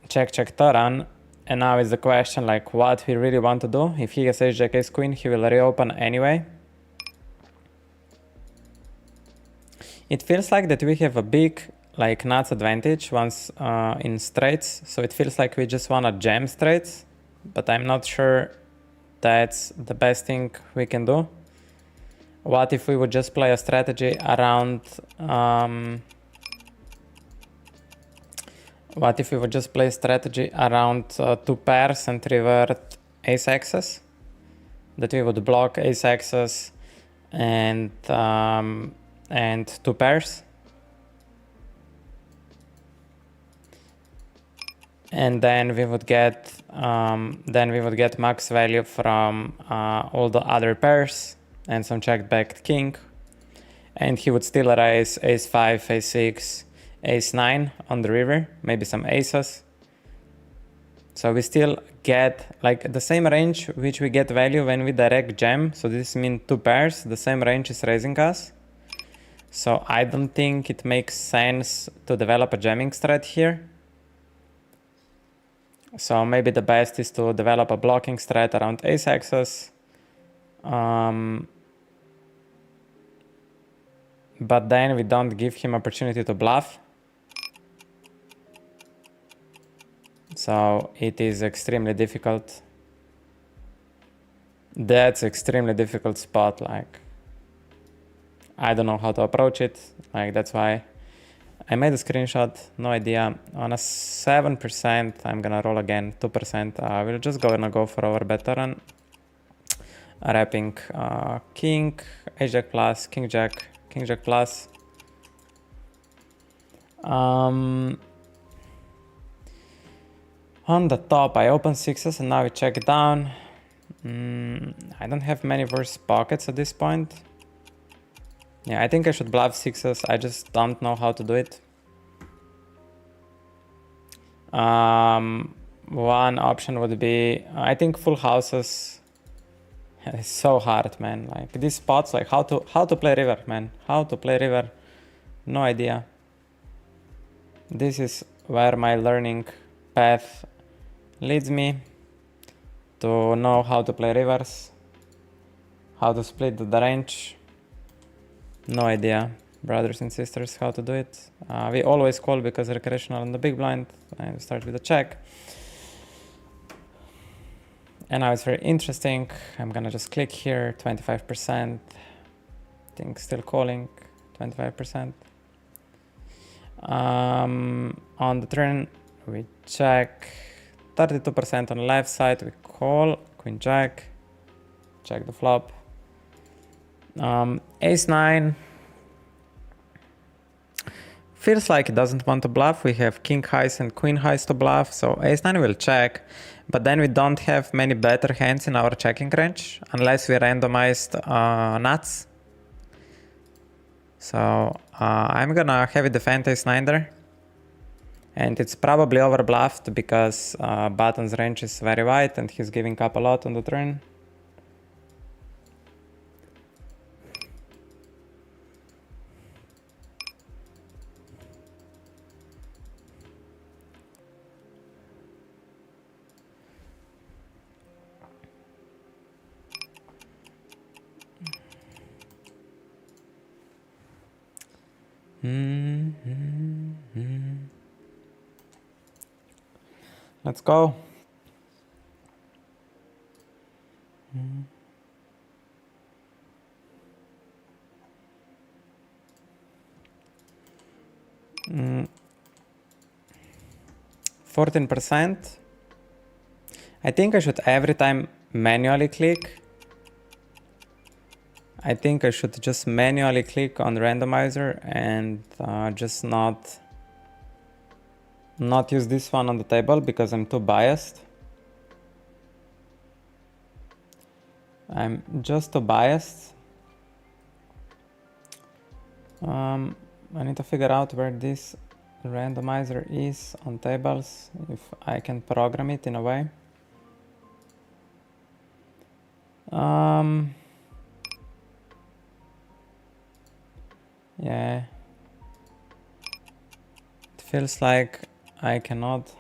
check turn, and now is the question like what we really want to do. If he has ace jack ace queen, he will reopen anyway. It feels like that we have a big like nuts advantage once in straights, so it feels like we just wanna jam straights, but I'm not sure that's the best thing we can do. What if we would just play a strategy around 2 pairs and revert ace axes? That we would block ace axes and 2 pairs. And then we would get max value from all the other pairs and some check backed king, and he would still raise ace 5, ace 6, ace 9 on the river, maybe some aces. So we still get like the same range which we get value when we direct jam. So this means 2 pairs, the same range is raising us. So I don't think it makes sense to develop a jamming strat here. So maybe the best is to develop a blocking strat around ace axes. But then we don't give him opportunity to bluff. So it is extremely difficult. That's extremely difficult spot. Like I don't know how to approach it. Like that's why I made a screenshot. No idea. On a 7%, I'm gonna roll again. 2%. We're just gonna go for our bet turn. wrapping king, ace jack plus, king jack plus. On the top I open sixes and now we check it down. I don't have many worse pockets at this point. Yeah, I think I should bluff sixes, I just don't know how to do it. One option would be, I think full houses. It's so hard, man. Like these spots, like how to play river, man. How to play river, no idea. This is where my learning path leads me, to know how to play rivers, how to split the range. No idea, brothers and sisters, how to do it. We always call because recreational on the big blind. I start with a check. And now it's very interesting. I'm gonna just click here, 25%. I think still calling, 25%. On the turn, we check, 32% on the left side, we call, queen jack, check the flop. Ace 9. Feels like it doesn't want to bluff. We have king highs and queen highs to bluff, so ace 9 will check. But then we don't have many better hands in our checking range, unless we randomized nuts. So I'm gonna have it defend ace 9 there. And it's probably over bluffed because button's range is very wide and he's giving up a lot on the turn. Let's go. Mm. 14%. I think I should every time manually click. I think I should just manually click on randomizer and just not use this one on the table because I'm too biased. I'm just too biased. I need to figure out where this randomizer is on tables, if I can program it in a way. Yeah, it feels like I cannot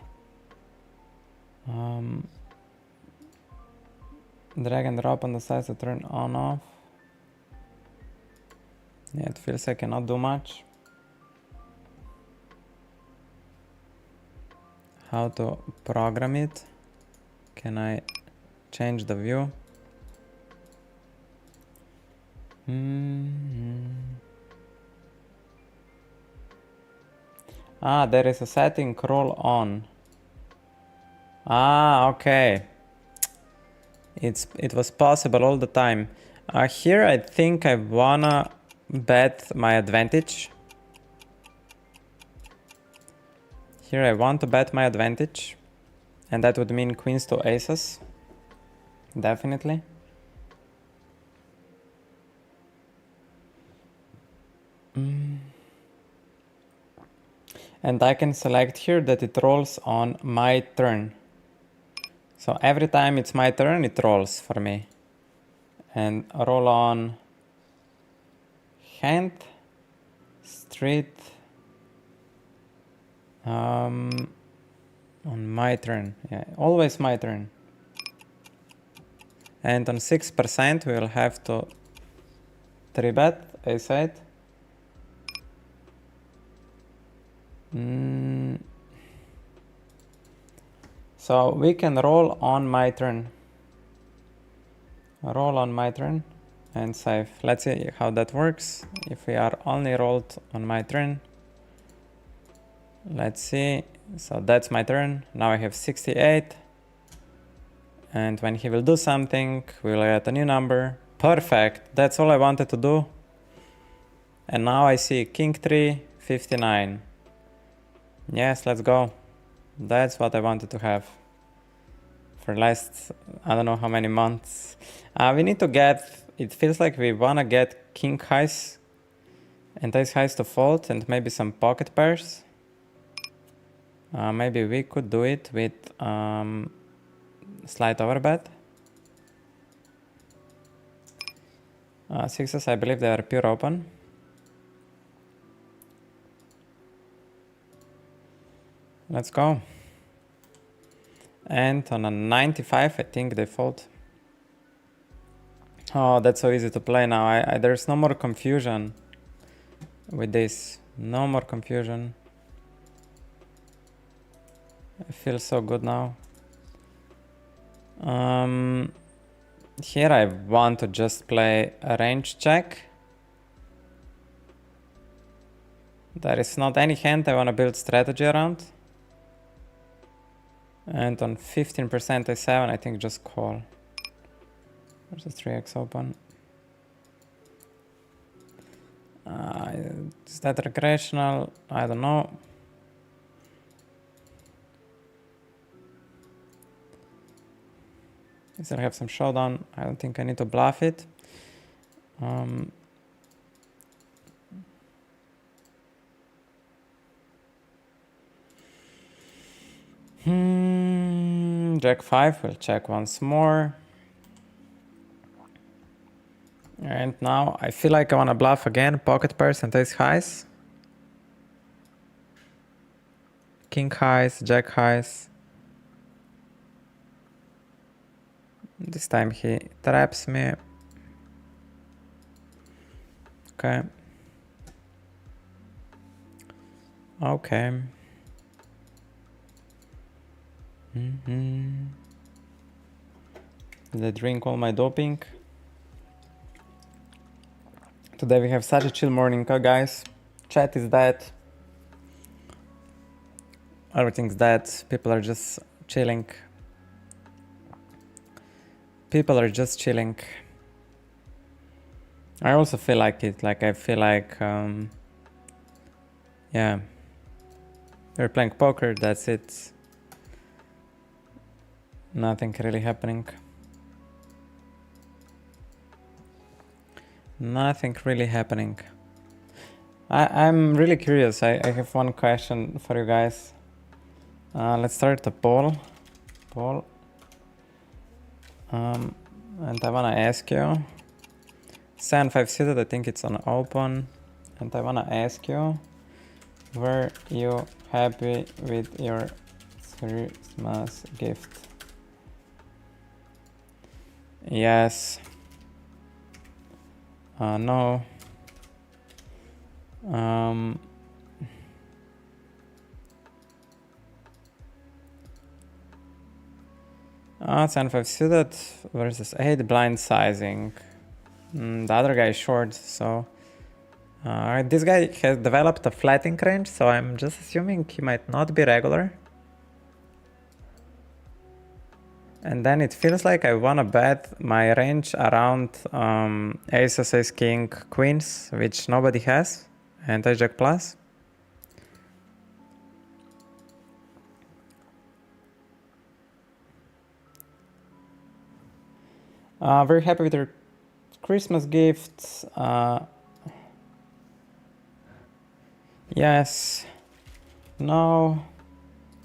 drag and drop on the sides to turn on off. Yeah, it feels I cannot do much. How to program it? Can I change the view? There is a setting roll on. Okay. It was possible all the time. Here I think I wanna bet my advantage. Here I want to bet my advantage, and that would mean queens to aces, definitely. And I can select here that it rolls on my turn. So every time it's my turn, it rolls for me. And roll on hand, street, on my turn. Yeah, always my turn. And on 6% we will have to 3-bet ace 8. So we can roll on my turn. Roll on my turn and save. Let's see how that works. If we are only rolled on my turn. Let's see. So that's my turn. Now I have 68. And when he will do something, we'll get a new number. Perfect. That's all I wanted to do. And now I see king 3, 59. Yes, let's go. That's what I wanted to have for last, I don't know how many months. We need to get, it feels like we wanna get king highs and ace highs to fold and maybe some pocket pairs. Maybe we could do it with slight overbet. Sixes, I believe they are pure open. Let's go. And on a 95, I think they fold. Oh, that's so easy to play now. There's no more confusion with this. No more confusion. I feel so good now. Here I want to just play a range check. There is not any hand I want to build strategy around. And on 15% A7, I think just call. There's a 3x open. Is that recreational? I don't know. I still have some showdown. I don't think I need to bluff it. Jack 5, we'll check once more. And now I feel like I want to bluff again. Pocket pairs and ace highs. King highs, jack highs. This time he traps me. Okay. Okay. Did I drink all my doping? Today we have such a chill morning, guys. Chat is dead. Everything's dead. People are just chilling. People are just chilling. I also feel like it. Like I feel like, yeah. We're playing poker. That's it. Nothing really happening. Nothing really happening. I'm really curious. I have one question for you guys. Let's start the poll. And I wanna ask you. 7-5 suited, I think it's on open. And I wanna ask you, were you happy with your Christmas gift? Yes. No. 7-5 suited versus 8 blind sizing. The other guy is short, so this guy has developed a flatting range, so I'm just assuming he might not be regular. And then it feels like I wanna bet my range around aces, ace, king, queens, which nobody has, and ace jack plus. Very happy with your Christmas gifts. Yes. No.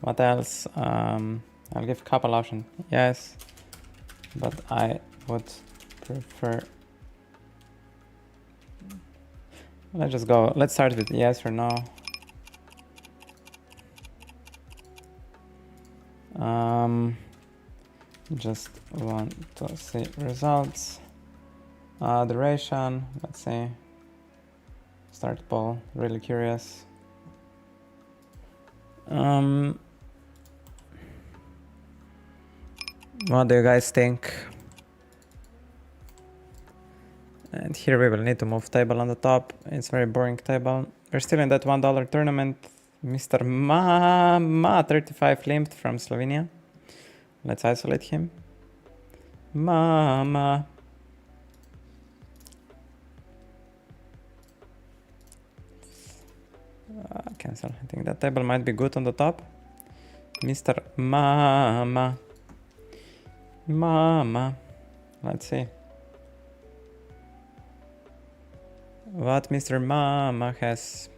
What else? I'll give a couple options. Yes. But I would prefer... Let's just go. Let's start with yes or no. Just want to see results. Duration, let's see. Start poll, really curious. What do you guys think? And here we will need to move table on the top. It's a very boring table. We're still in that $1 tournament. Mr. Ma 35 limped from Slovenia. Let's isolate him. Mama. Cancel. I think that table might be good on the top. Mr. Mama. Mama. Let's see. What Mr. Mama has.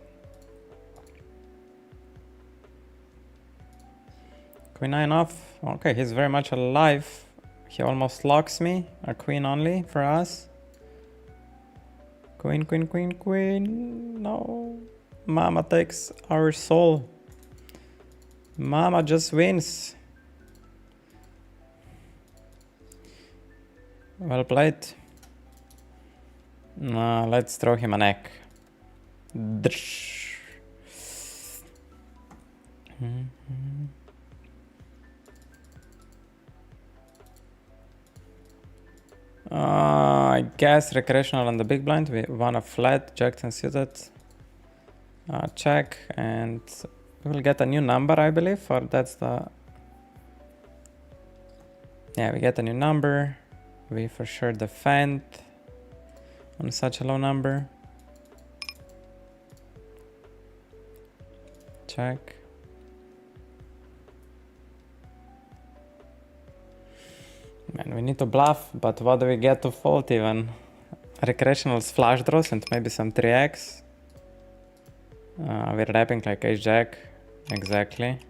Queen 9 off. Okay, he's very much alive. He almost locks me. A queen only for us. Queen, queen, queen, queen. No. Mama takes our soul. Mama just wins. Well played. Let's throw him an egg. I guess recreational on the big blind. We want a flat, jack 10 suited. Check, and we'll get a new number, I believe, or that's the... Yeah, we get a new number. We for sure defend on such a low number. Check. Man, we need to bluff, but what do we get to fold even? Recreational's flush draws and maybe some 3x. We're wrapping like ace-jack. Exactly.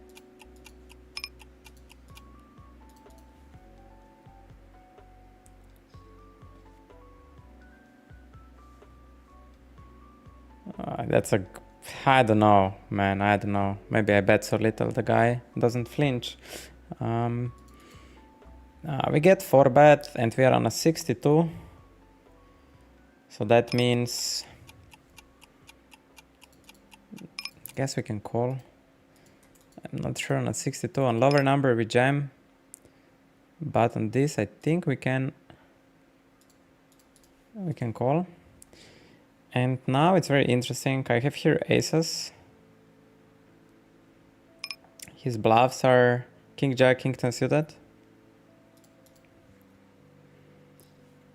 That's a... I don't know, man. I don't know. Maybe I bet so little the guy doesn't flinch. We get 4-bet and we are on a 62. So that means... Guess we can call. I'm not sure on a 62. On lower number we jam. But on this I think we can call. And now it's very interesting. I have here aces. His bluffs are king jack, king 10 suited.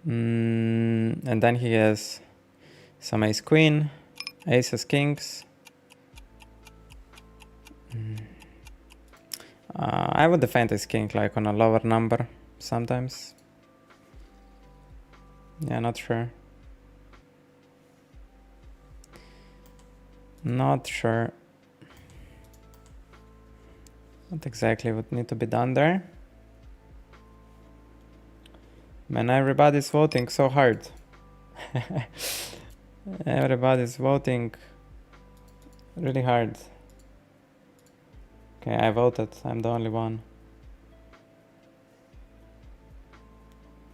And then he has some ace queen, aces kings. I would defend ace king like on a lower number sometimes. Yeah, not sure. Not sure what exactly would need to be done there. Man, everybody's voting so hard. Everybody's voting really hard. Okay, I voted. I'm the only one.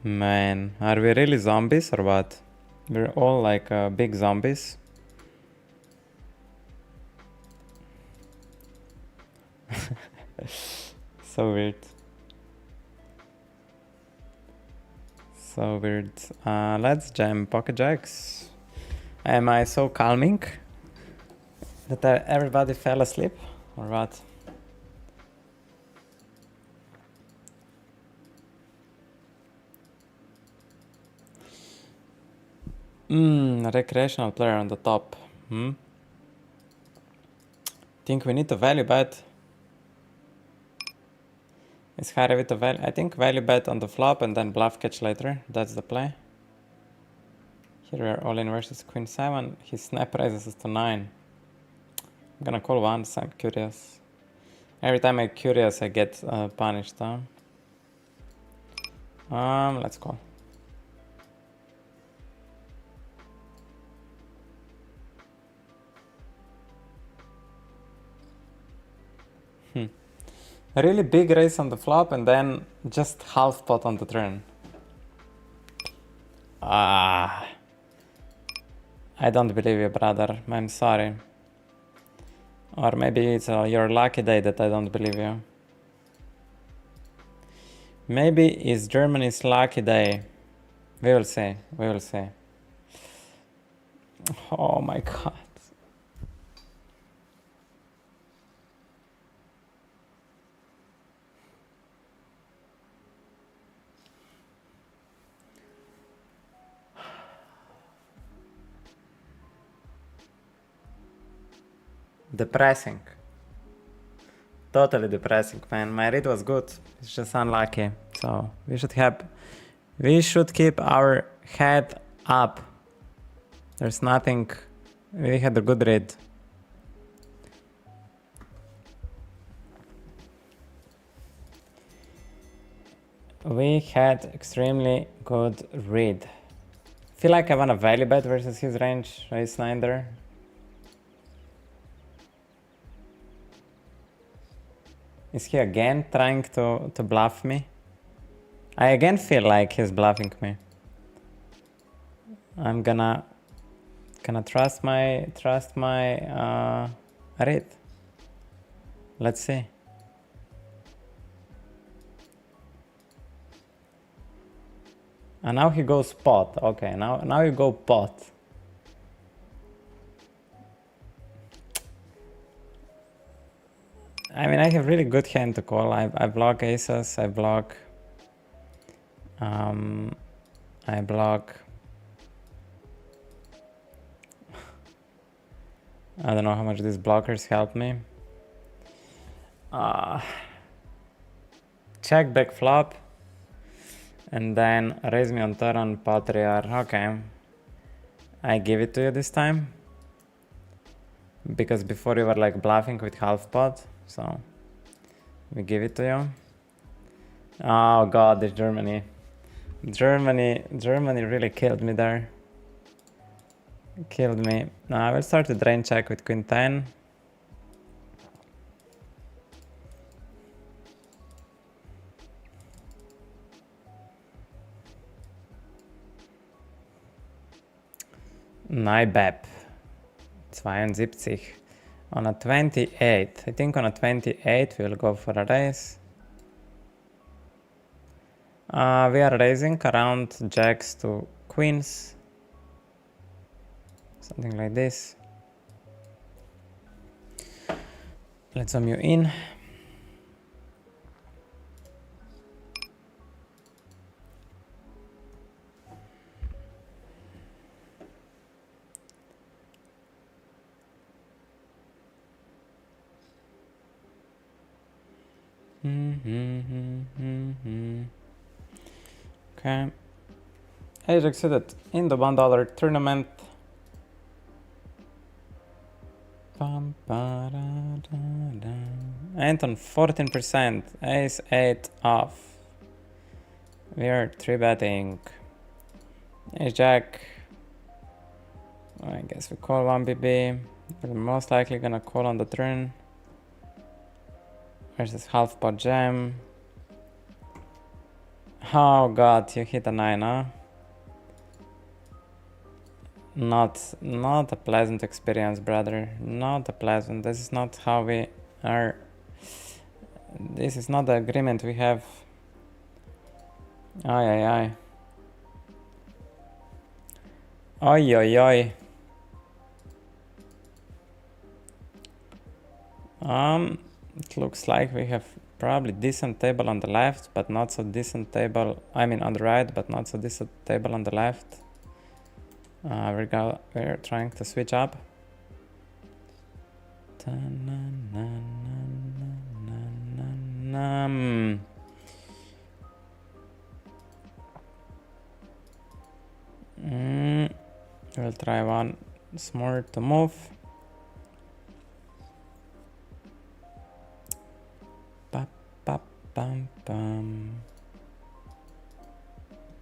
Man, are we really zombies or what? We're all like big zombies. So weird. So weird. Let's jam pocket jacks. Am I so calming that everybody fell asleep or what? Recreational player on the top. Think we need to value bet. Is Harry with the value? I think value bet on the flop and then bluff catch later. That's the play. Here we are all in versus queen 7. His snap raises us to 9. I'm gonna call once. I'm curious. Every time I'm curious, I get punished. Huh? Let's call. A really big raise on the flop and then just half pot on the turn. I don't believe you, brother. I'm sorry. Or maybe it's your lucky day that I don't believe you. Maybe it's Germany's lucky day. We will see. We will see. Oh my god. Depressing. Totally depressing, man. My read was good. It's just unlucky. So we should keep our head up. There's nothing. We had a good read. We had extremely good read. Feel like I want a value bet versus his range. Raise 9 there. Is he again trying to bluff me? I again feel like he's bluffing me. I'm gonna trust my read. Let's see. And now he goes pot. Okay, now you go pot. I mean, I have really good hand to call. I block aces. I block. I block. I don't know how much these blockers help me. Check back flop. And then raise me on turn, Patriarch. Okay. I give it to you this time. Because before you were like bluffing with half pot. So we give it to you. Oh god, it's Germany. Germany really killed me there. Killed me. Now I will start the drain check with Queen 10. Neibeb. 72. On a 28. I think on a 28 we'll go for a raise. We are raising around jacks to queens. Something like this. Let's zoom you in. Okay. Age exceeded in the $1 tournament. And on 14%, ace 8 off. We are 3-betting. Ace jack. I guess we call 1BB. We're most likely gonna call on the turn. Versus half pot jam. Oh god, you hit a 9, huh? Not a pleasant experience, brother. Not a pleasant. This is not how we are. This is not the agreement we have. Ay. Oi. It looks like we have probably decent table on the left, but not so decent table. I mean on the right, but not so decent table on the left. We're trying to switch up. We'll try once more to move.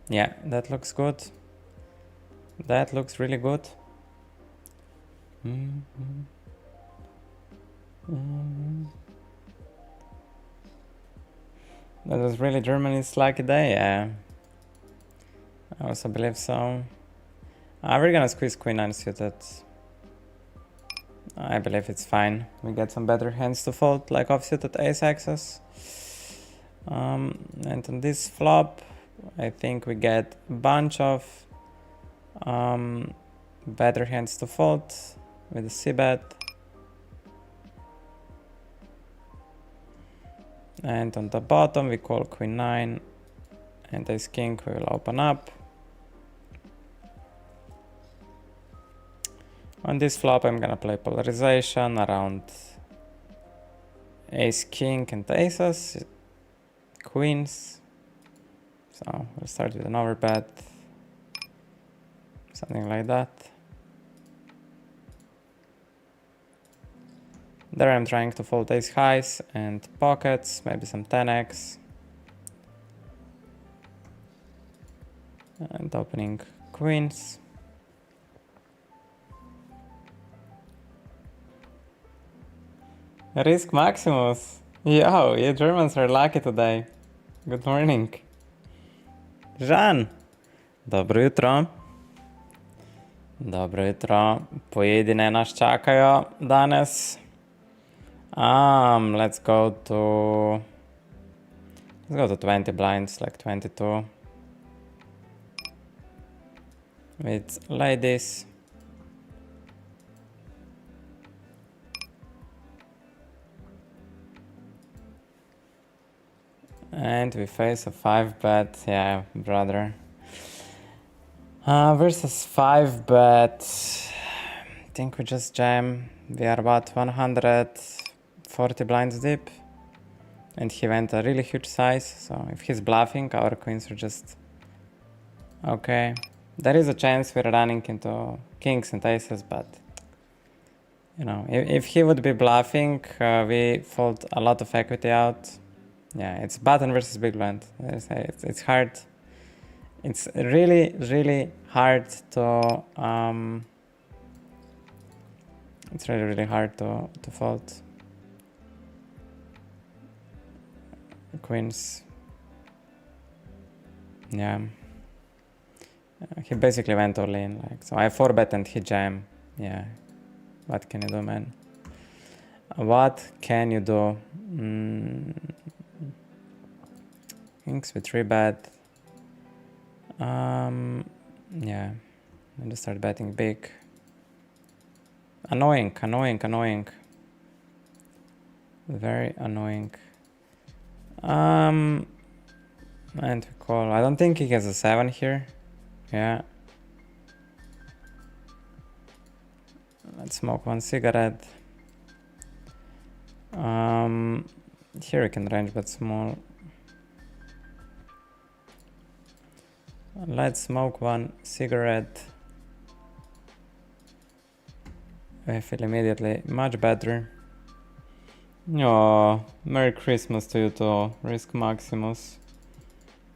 Yeah, that looks good. That looks really good. That was really Germany's lucky day, yeah. I also believe so. We're gonna squeeze Queen 9 suited. I believe it's fine. We get some better hands to fold, like offsuited ace axis. And on this flop, I think we get a bunch of better hands to fold with a c-bet. And on the bottom, we call Queen 9 and ace king will open up. On this flop, I'm gonna play polarization around ace, king, and aces, queens. So we'll start with an overbet, something like that. There I'm trying to fold ace highs and pockets, maybe some 10x. And opening queens. Risk Maximus. Yo, you Germans are lucky today. Good morning. Jean. Dobro jutro. Dobro jutro. Pojedine nas čakajo danes. Let's go to 20 blinds, like 22. With ladies. And we face a 5-bet, yeah, brother. Versus 5-bet. I think we just jam. We are about 140 blinds deep. And he went a really huge size, so if he's bluffing, our queens are just okay. There is a chance we're running into kings and aces, but you know, if he would be bluffing, we fold a lot of equity out. Yeah, it's button versus big blind. It's hard. It's really, really hard to it's really, really hard to fold. Queens. Yeah. He basically went all in, like, so I 4-bet and he jam. Yeah. What can you do, man? What can you do? Kings with 3-bet. Yeah. I just start betting big. Annoying. Very annoying. And we call. I don't think he has a 7 here. Yeah. Let's smoke one cigarette. Here we can range bet small. Let's smoke one cigarette. I feel immediately much better. Oh, Merry Christmas to you too, Risk Maximus.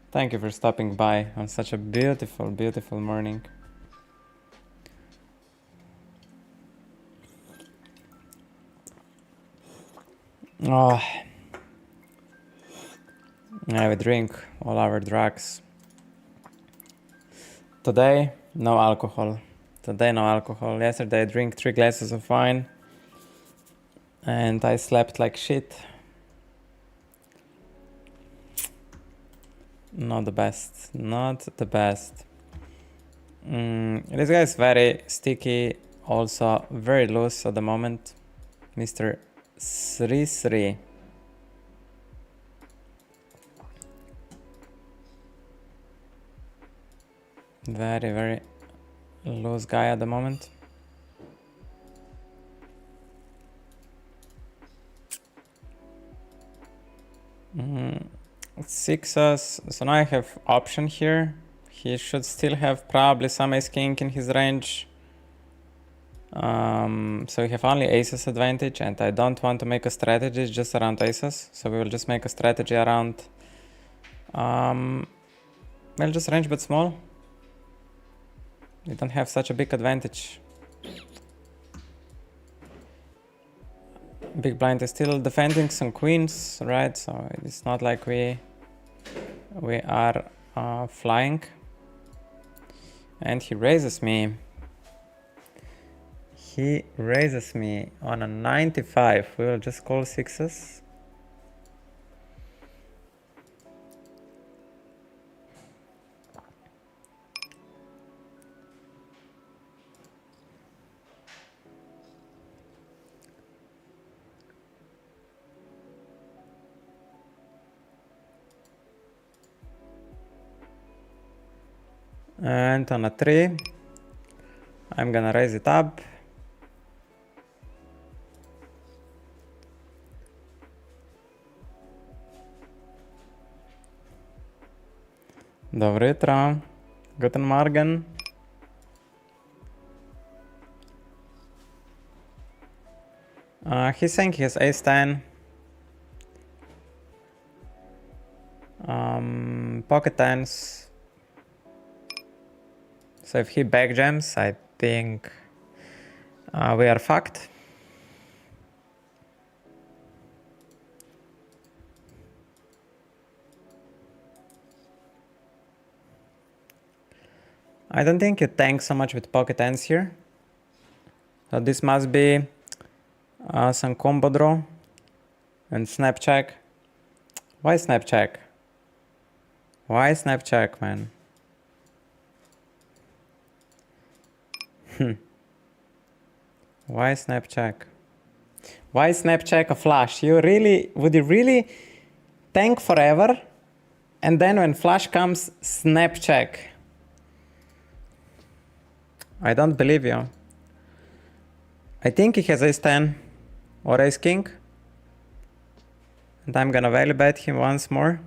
Thank you for stopping by on such a beautiful, beautiful morning. Oh, yeah, we drink all our drugs. Today, no alcohol. Yesterday I drank 3 glasses of wine and I slept like shit. Not the best. This guy is very sticky, also very loose at the moment. Mr. Sri. Very, very loose guy at the moment. Sixes. So now I have option here. He should still have probably some ace king in his range. So we have only aces advantage, and I don't want to make a strategy just around aces. So we will just make a strategy around. We'll just range bet small. We don't have such a big advantage. Big blind is still defending some queens, right? So it's not like we are flying. And he raises me. He raises me on a 95. We will just call sixes. And on a 3, I'm gonna raise it up Dobro jutro. Guten Morgen. He's saying he has ace-10. Pocket tens. So if he backjams, I think we are fucked. I don't think you tank so much with pocket tens here. So this must be some combo draw and snap check. Why snap check? Why snap check, man? Why snap check? Why snap check a flush? Would you really tank forever and then when flush comes, snap check? I don't believe you. I think he has ace-10 or ace-king. And I'm gonna value bet him once more.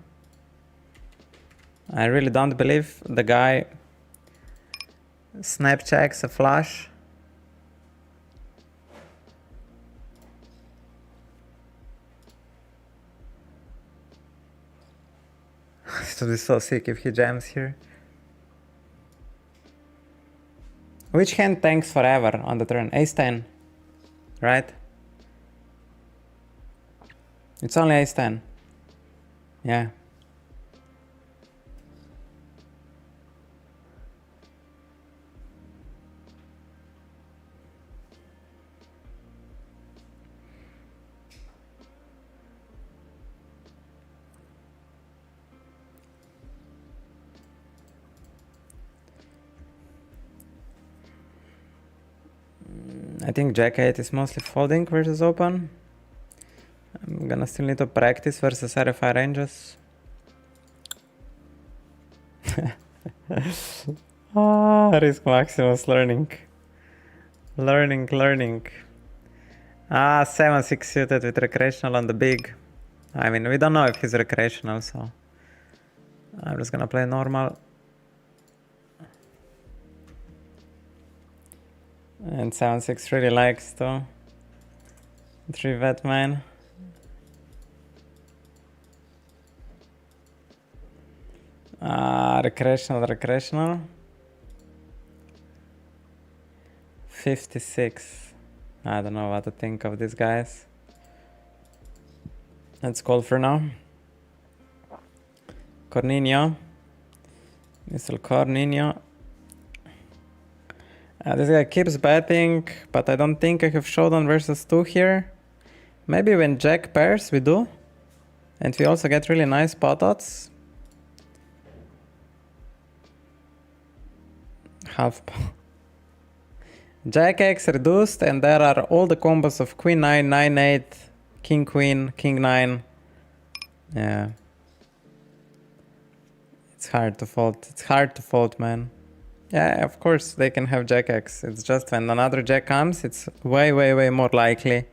I really don't believe the guy snap checks a flush. It would be so sick if he jams here. Which hand tanks forever on the turn? Ace-10, right? It's only ace-10. Yeah. I think Jack-8 is mostly folding versus open. I'm gonna still need to practice versus RFI ranges. Risk Maximus learning. Learning. 7-6 suited with recreational on the big. I mean, we don't know if he's recreational, so I'm just gonna play normal. And 7-6 really likes to 3-bet man. Recreational. 56. I don't know what to think of these guys. Let's call for now. Corninho. Mr. Corninho. This guy keeps betting, but I don't think I have showdown versus 2 here. Maybe when Jack pairs we do. And we also get really nice pot odds. Half pot. Jack X reduced, and there are all the combos of Queen 9, 9 8, King Queen, King 9. Yeah. It's hard to fold, man. Yeah, of course they can have Jack X. It's just when another Jack comes, it's way more likely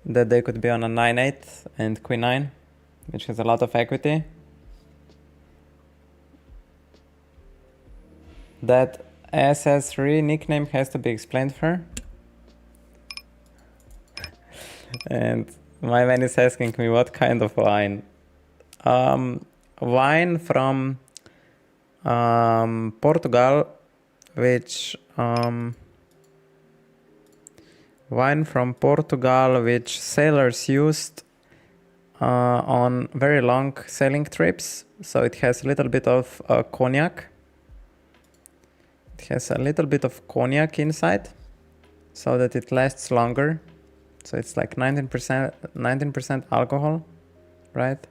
that they could be on a 9 8 and Queen 9, which has a lot of equity. That SS3 nickname has to be explained for her. And my man is asking me what kind of wine. Wine from Portugal, which sailors used on very long sailing trips. So it has a little bit of cognac. It has a little bit of cognac inside so that it lasts longer. So it's like 19% alcohol, right?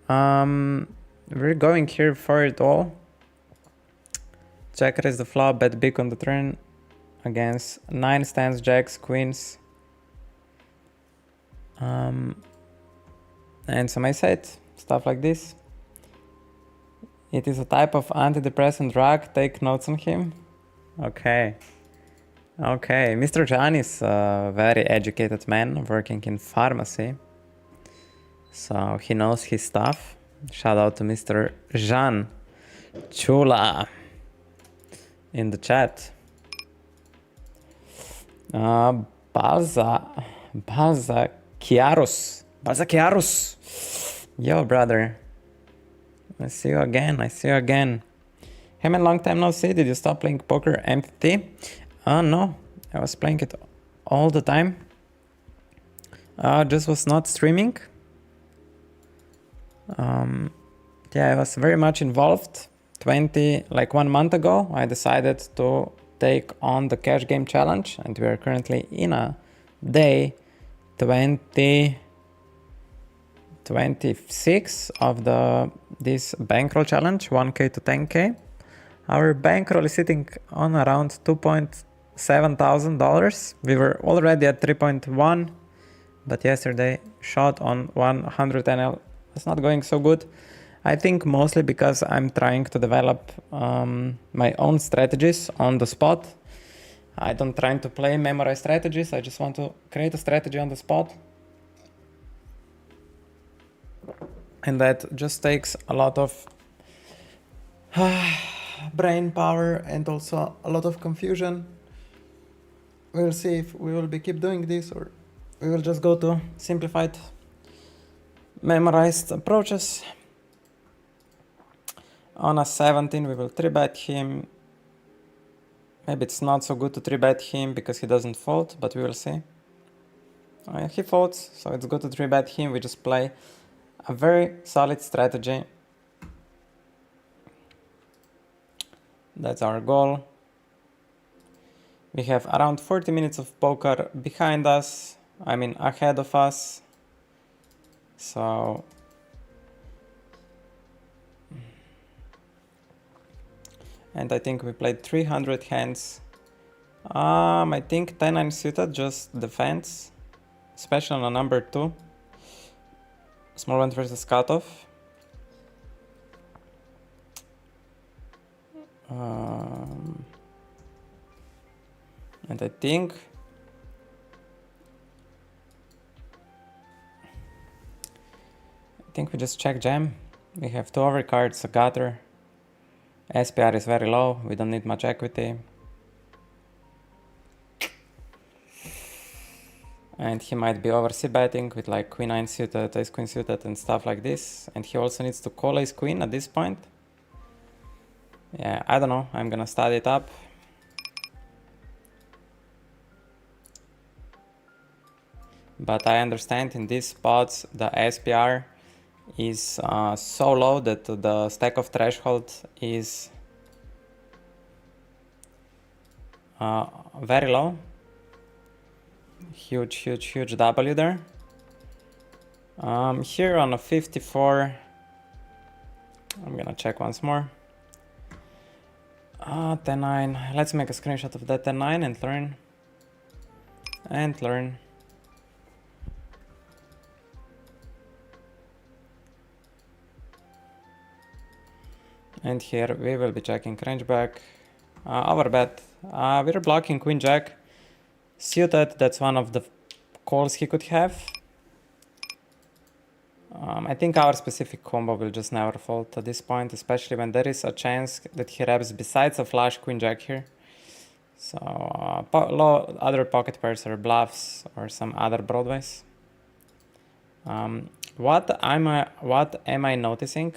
We're going here for it all. Check raise the flop, bet big on the turn against 9 stands, jacks, queens. And some ace-8, stuff like this. It is a type of antidepressant drug, take notes on him. Okay. Mr. John is a very educated man working in pharmacy. So he knows his stuff. Shout out to Mr. Jean Chula in the chat. Balza Chiaros. Yo, brother. I see you again. Hey man, long time no see. Did you stop playing poker empty? No. I was playing it all the time. Just was not streaming. Yeah, I was very much involved. 1 month ago, I decided to take on the cash game challenge, and we are currently in a day 26 of this bankroll challenge, 1k to 10k. Our bankroll is sitting on around $2,700. We were already at 3.1, but yesterday shot on 100 NL. It's not going so good. I think mostly because I'm trying to develop my own strategies on the spot. I don't try to play memorize strategies. I just want to create a strategy on the spot. And that just takes a lot of brain power and also a lot of confusion. We'll see if we will keep doing this or we will just go to simplified memorized approaches. On a 17 we will 3-bet him. Maybe it's not so good to 3-bet him because he doesn't fold, but we will see. He folds, so it's good to 3-bet him. We just play a very solid strategy. That's our goal. We have around 40 minutes of poker behind us, I mean ahead of us. So and I think we played 300 hands. I think 10-9 suited just defends, especially on a number 2. Small one versus cutoff. And I think we just check jam. We have 2 overcards, a gutter. SPR is very low, we don't need much equity. And he might be over c-betting with like queen-9 suited, ace-queen suited and stuff like this. And he also needs to call ace-queen at this point. Yeah, I don't know, I'm gonna study it up. But I understand in these spots the SPR is so low that the stack of threshold is very low. Huge W there. Here on a 54, I'm gonna check once more. 10-9, let's make a screenshot of that 10-9 and learn. And here we will be checking range back. Our bet. We're blocking queen jack. Suited, that's one of the calls he could have. I think our specific combo will just never fold at this point, especially when there is a chance that he reps besides a flush queen jack here. So other pocket pairs or bluffs or some other broadways. What am I noticing?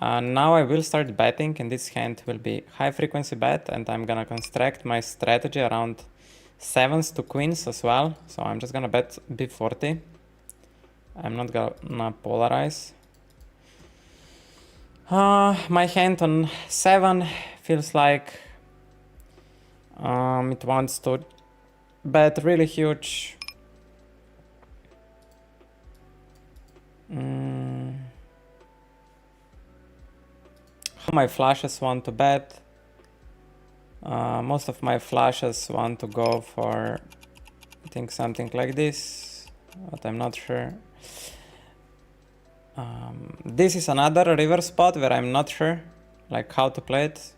Now I will start betting, and this hand will be high frequency bet, and I'm gonna construct my strategy around 7s to queens as well. So I'm just gonna bet B40. I'm not gonna polarize. My hand on 7 feels like it wants to bet really huge. My flushes want to bet. Most of my flushes want to go for, I think, something like this, but I'm not sure. This is another river spot where I'm not sure like how to play it.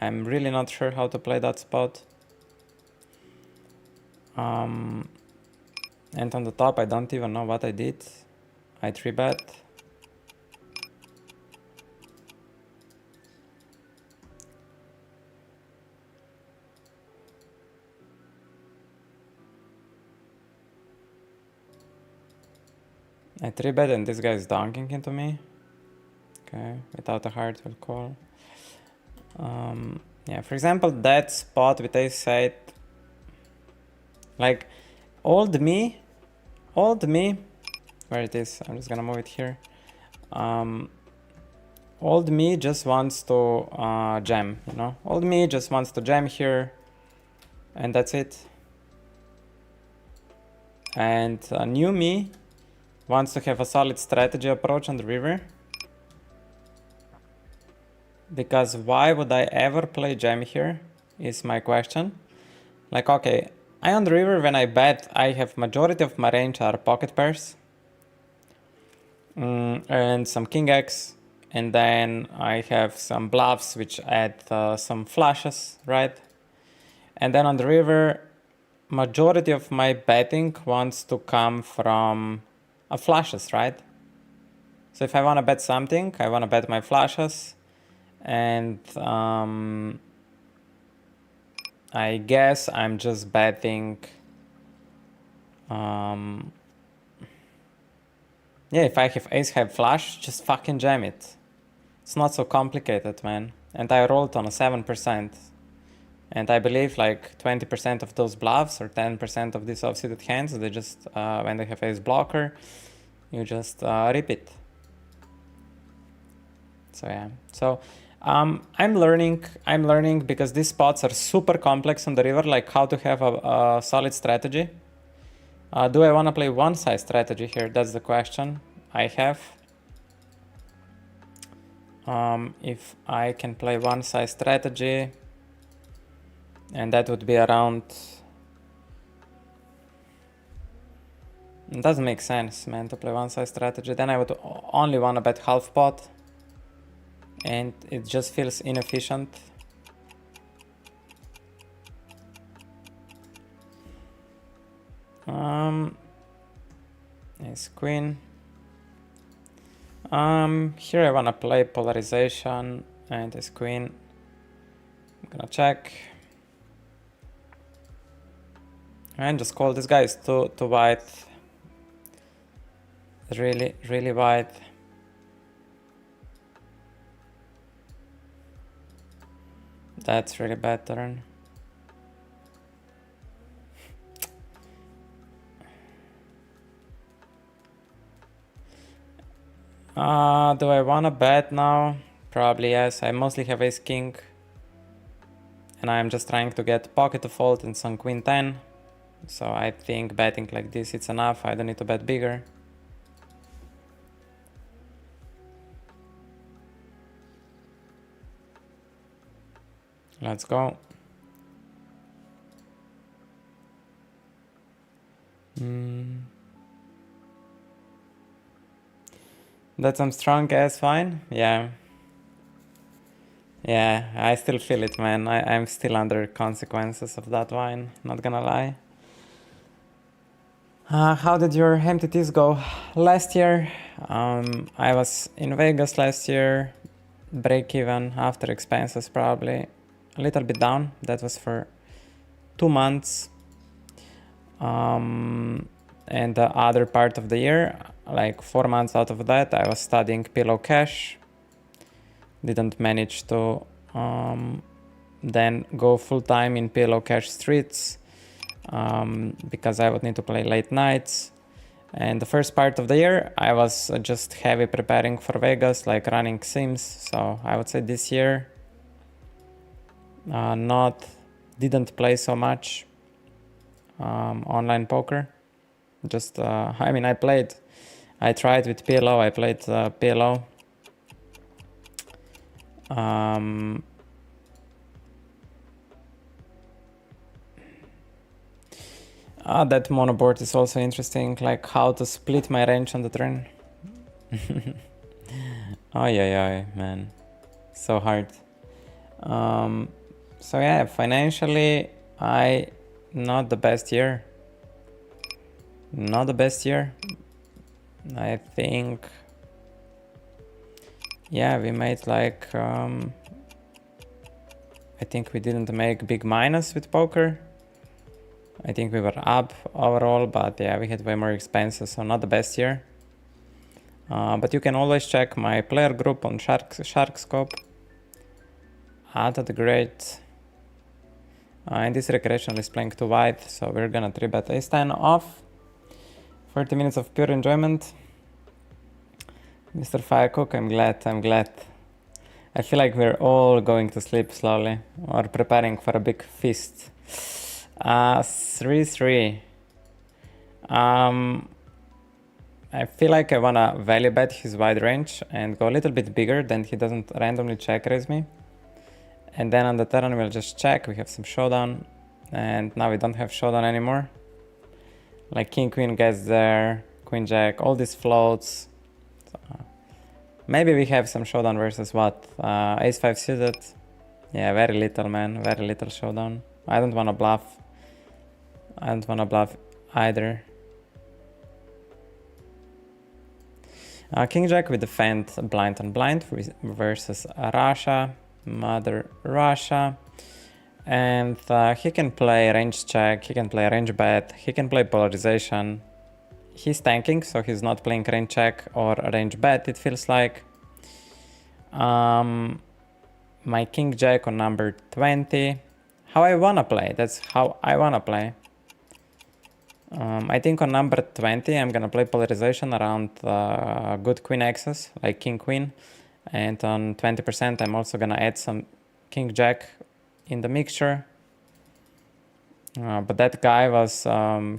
I'm really not sure how to play that spot. And on the top I don't even know what I did. I 3-bet. I 3-bet and this guy is dunking into me. Okay, without a heart will call. Yeah, for example, that spot with ace-8, like old me, where it is, I'm just gonna move it here. Old me just wants to jam, you know? Old me just wants to jam here, and that's it. And new me wants to have a solid strategy approach on the river. Because why would I ever play jam here is my question. Like, okay, I on the river, when I bet, I have majority of my range are pocket pairs. And some king X. And then I have some bluffs which add some flushes, right? And then on the river, majority of my betting wants to come from flushes, right? So if I want to bet something, I want to bet my flushes. And I guess I'm just betting. Yeah, if I have ace-high flush, just fucking jam it. It's not so complicated, man. And I rolled on a 7%. And I believe like 20% of those bluffs or 10% of these offsuited hands, they just, when they have ace blocker, you just rip it. So yeah, so I'm learning because these spots are super complex on the river, like how to have a solid strategy. Do I want to play one side strategy here? That's the question I have. If I can play one side strategy, and that would be around. It doesn't make sense, man, to play one side strategy. Then I would only want to bet half pot, and it just feels inefficient. Ace queen. Here I wanna play polarization and ace queen. I'm gonna check. And just call. This guy is too wide. Really wide. That's really bad turn. Do I wanna bet now? Probably yes. I mostly have ace king. And I'm just trying to get pocket to fold and some queen 10. So I think betting like this, it's enough. I don't need to bet bigger. Let's go. That's some strong ass fine. Yeah, I still feel it, man. I'm still under consequences of that wine, not gonna lie. How did your MTTs go last year? I was in Vegas last year, break even after expenses, probably a little bit down. That was for 2 months. And the other part of the year, like 4 months out of that, I was studying pillow cash. Didn't manage to then go full time in pillow cash streets because I would need to play late nights. And the first part of the year, I was just heavy preparing for Vegas, like running sims. So I would say this year, didn't play so much online poker. Just, I mean, I tried with PLO, I played PLO. That monoboard is also interesting, like how to split my range on the turn. Oh yeah, man, so hard. So yeah, financially, not the best year. Not the best year. I think, yeah, we made like, I think we didn't make big minus with poker. I think we were up overall, but yeah, we had way more expenses, so not the best year. But you can always check my player group on Sharkscope. AtaTheGreat. And this recreational is playing too wide, so we're gonna 3-bet ace-10 off. 40 minutes of pure enjoyment. Mr. Firecook, I'm glad. I feel like we're all going to sleep slowly, or preparing for a big feast. 3-3. I feel like I wanna value bet his wide range and go a little bit bigger, then he doesn't randomly check raise me. And then on the turn we'll just check, we have some showdown, and now we don't have showdown anymore. Like king queen gets there, queen jack, all these floats. So, maybe we have some showdown versus what? Ace 5 suited. Yeah, very little, man, very little showdown. I don't wanna bluff. I don't wanna bluff either. King jack with defend blind on blind versus Russia, Mother Russia. And he can play range check, he can play range bet, he can play polarization. He's tanking, so he's not playing range check or range bet, it feels like. My king jack on number 20. How I wanna play, that's how I wanna play. I think on number 20 I'm gonna play polarization around good queen axes, like king queen. And on 20% I'm also gonna add some king jack in the mixture. But that guy was,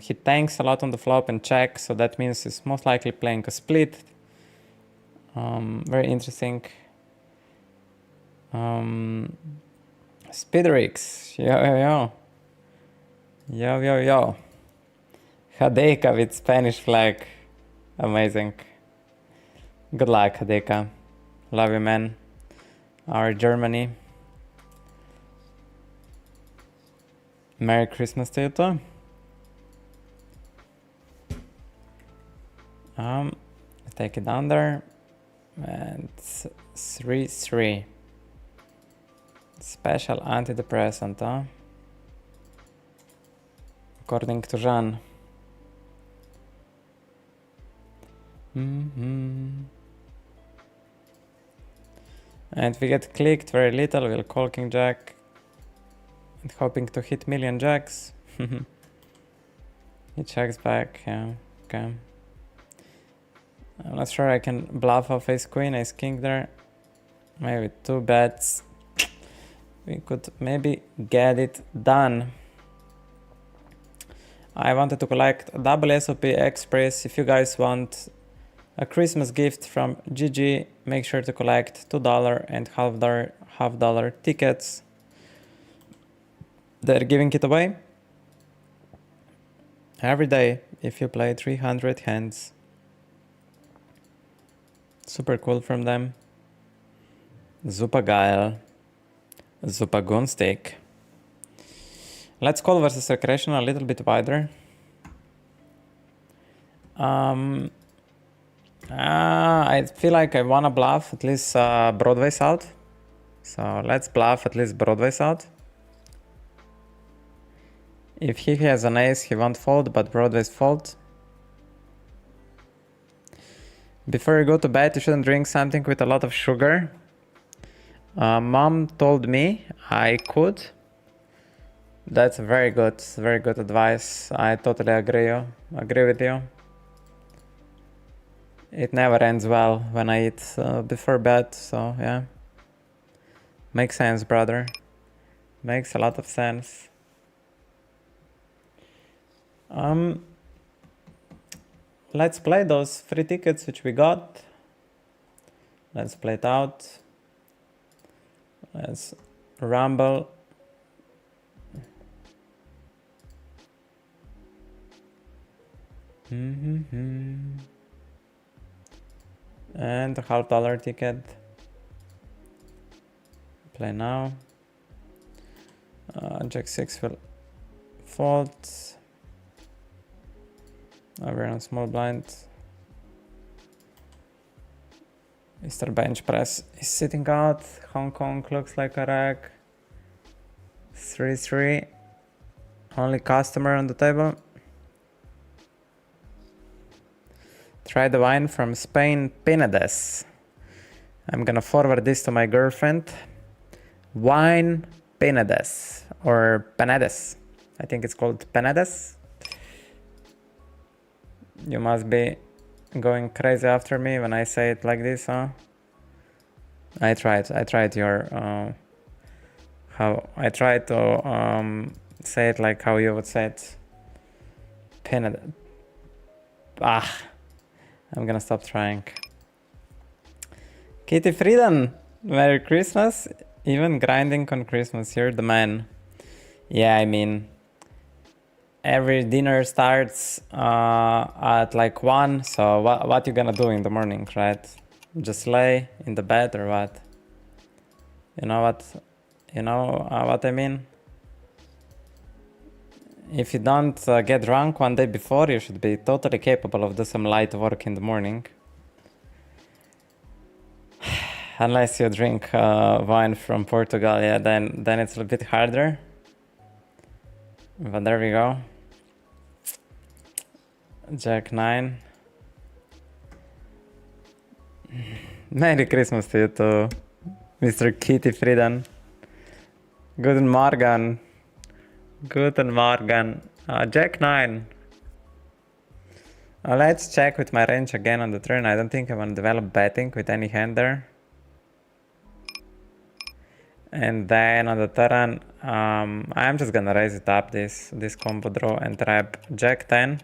he tanks a lot on the flop and check, so that means he's most likely playing a split. Very interesting. Speederix, yo. Hadeka with Spanish flag, amazing. Good luck, Hadeka. Love you, man. Our Germany. Merry Christmas to you too. Take it down there. And 3-3. Special antidepressant, huh? According to Jean. And we get clicked very little, we'll call king jack. And hoping to hit million jacks. He checks back, yeah, okay. I'm not sure I can bluff off ace queen, ace king there. Maybe 2 bets. We could maybe get it done. I wanted to collect a double SOP Express. If you guys want a Christmas gift from GG, make sure to collect $2 and $half tickets. They're giving it away every day if you play 300 hands. Super cool from them. Super geil. Super günstig. Let's call versus recreational a little bit wider. I feel like I wanna bluff at least Broadway's out. So let's bluff at least Broadway's out. If he has an ace, he won't fold, but Broadway's fold. Before you go to bed, you shouldn't drink something with a lot of sugar. Mom told me I could. That's very good advice. I totally agree with you. It never ends well when I eat before bed, so yeah. Makes sense, brother. Makes a lot of sense. Let's play those free tickets which we got. Let's play it out. Let's rumble. And a $half ticket. Play now. Jack 6 will fold. We're on small blind. Mr. Bench Press is sitting out. Hong Kong looks like a rack. 3-3. Only customer on the table. Try the wine from Spain, Penedès. I'm gonna forward this to my girlfriend. Wine Penedès or Penedès. I think it's called Penedès. You must be going crazy after me when I say it like this, huh? I tried your how I tried to say it like how you would say it. Penedès. I'm gonna stop trying. Katie Frieden, Merry Christmas. Even grinding on Christmas, you're the man. Yeah, I mean, every dinner starts at like 1, so what you gonna do in the morning, right? Just lay in the bed or what? You know what I mean? If you don't get drunk one day before, you should be totally capable of do some light work in the morning. Unless you drink wine from Portugal, yeah, then it's a bit harder. But there we go. Jack 9. Merry Christmas to you too, Mr. Kitty Frieden. Guten Morgen. Guten Morgen. Jack 9. Let's check with my range again on the turn. I don't think I want to develop betting with any hand there. And then on the turn, I'm just gonna raise it up this combo draw and trap Jack 10.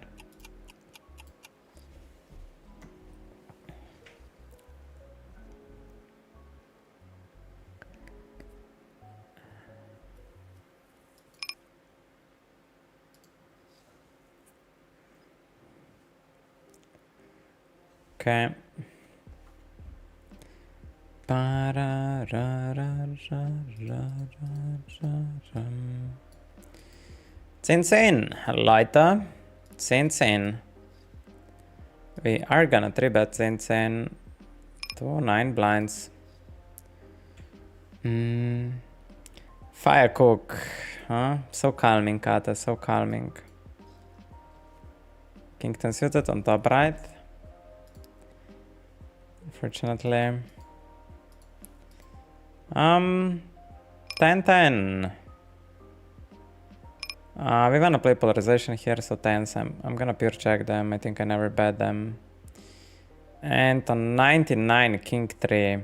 Okay. It's insane, Leute. It's insane. We are gonna 3-bet insane to 9 blinds. Fire cook, huh? So calming, Kata, so calming. King 10 suited on top right. Unfortunately. 10-10. We wanna play polarization here, so 10s. I'm gonna pure check them. I think I never bet them. And on 99, King 3.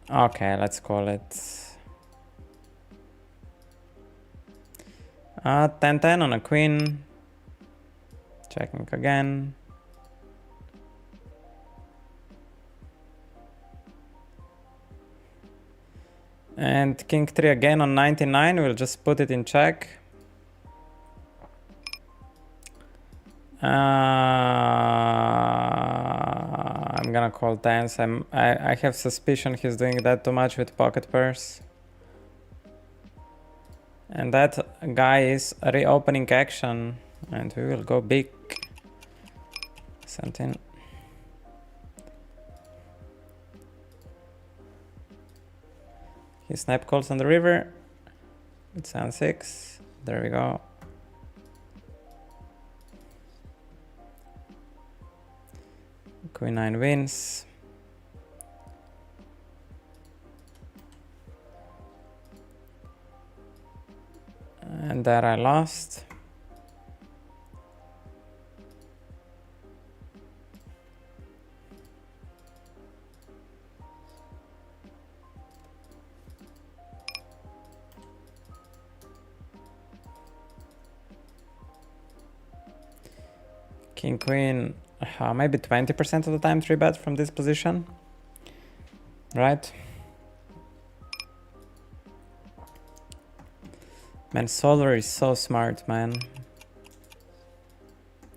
Okay, let's call it 10-10 on a queen. Checking again. And King 3 again on 99. We'll just put it in check. I'm gonna call 10s. I have suspicion he's doing that too much with pocket pairs. And that guy is reopening action. And we will go big. Something. He snap calls on the river. It's on 6. There we go. Queen 9 wins. And there I lost. King Queen, maybe 20% of the time 3-bet from this position, right? Man, Solar is so smart, man.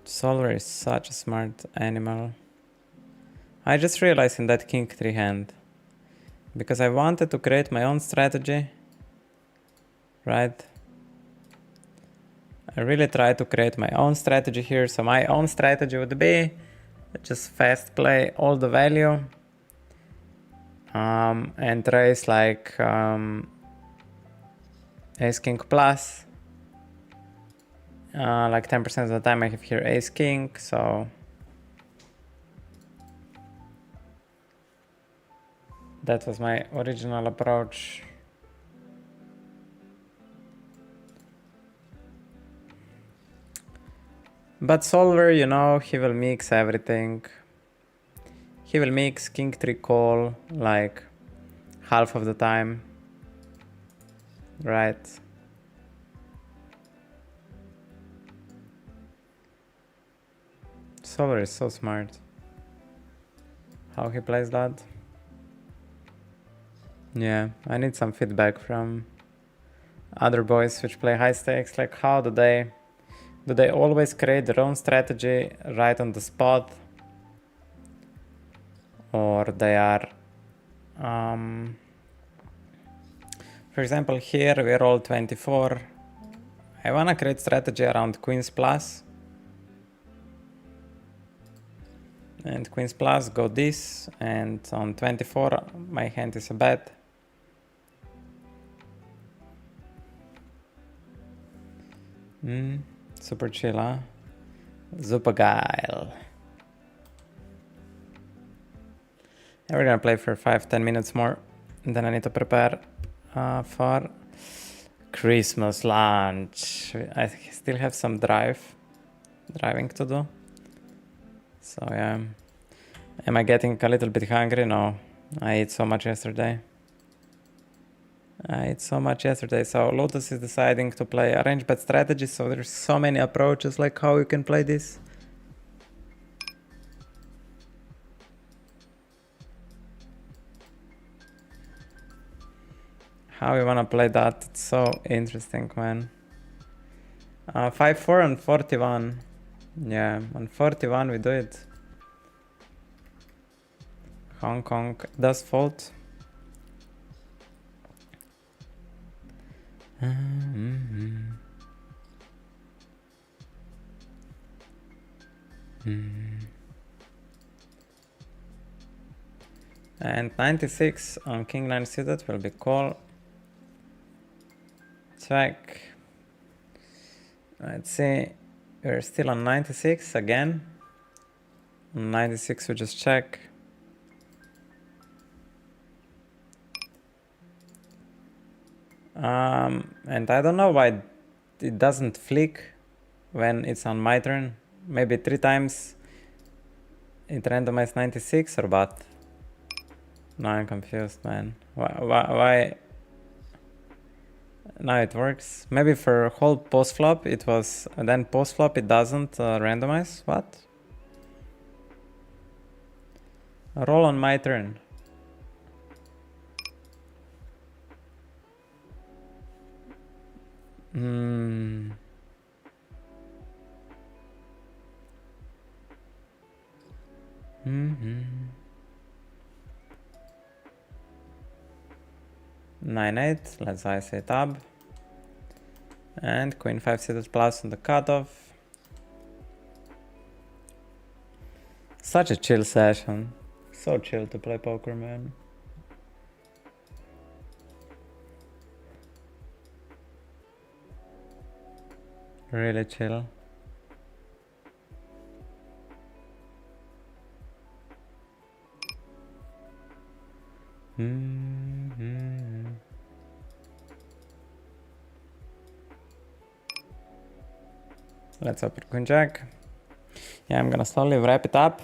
Solar is such a smart animal. I just realized in that King 3 hand, because I wanted to create my own strategy, right? I really try to create my own strategy here. So my own strategy would be just fast play all the value and raise like Ace King plus Like 10% of the time I have here ace king, so that was my original approach. But solver, you know, he will mix everything. He will mix king 3 call like half of the time, right? Solver is so smart. How he plays that? Yeah, I need some feedback from other boys which play high stakes. Like, how do they always create their own strategy right on the spot, or they are for example, here we roll 24. I wanna create strategy around queens plus, and queens plus go this, and on 24 my hand is a bet. Super chill, huh? Super geil. And we're gonna play for 5-10 minutes more, and then I need to prepare for Christmas lunch. I still have some driving to do. So yeah. Am I getting a little bit hungry? No. I ate so much yesterday. So Lotus is deciding to play arrange bet strategy, so there's so many approaches like how you can play this. How you wanna play that? It's so interesting, man. 5-4 and 41. Yeah, on 41 we do it. Hong Kong does fold. And 96 on king 9 suited will be call. Check. Let's see. We're still on 96 again. On 96 we just check. And I don't know why it doesn't flick when it's on my turn. Maybe 3 times it randomized 96 or what? Now I'm confused, man. Why? Now it works. Maybe for whole post flop it was, and then post flop it doesn't randomize. What? Roll on my turn. Mm-hmm. 9-8, let's ice it up. And queen 5 suited plus on the cutoff. Such a chill session. So chill to play poker, man. Really chill. Let's open queen jack. Yeah, I'm gonna slowly wrap it up.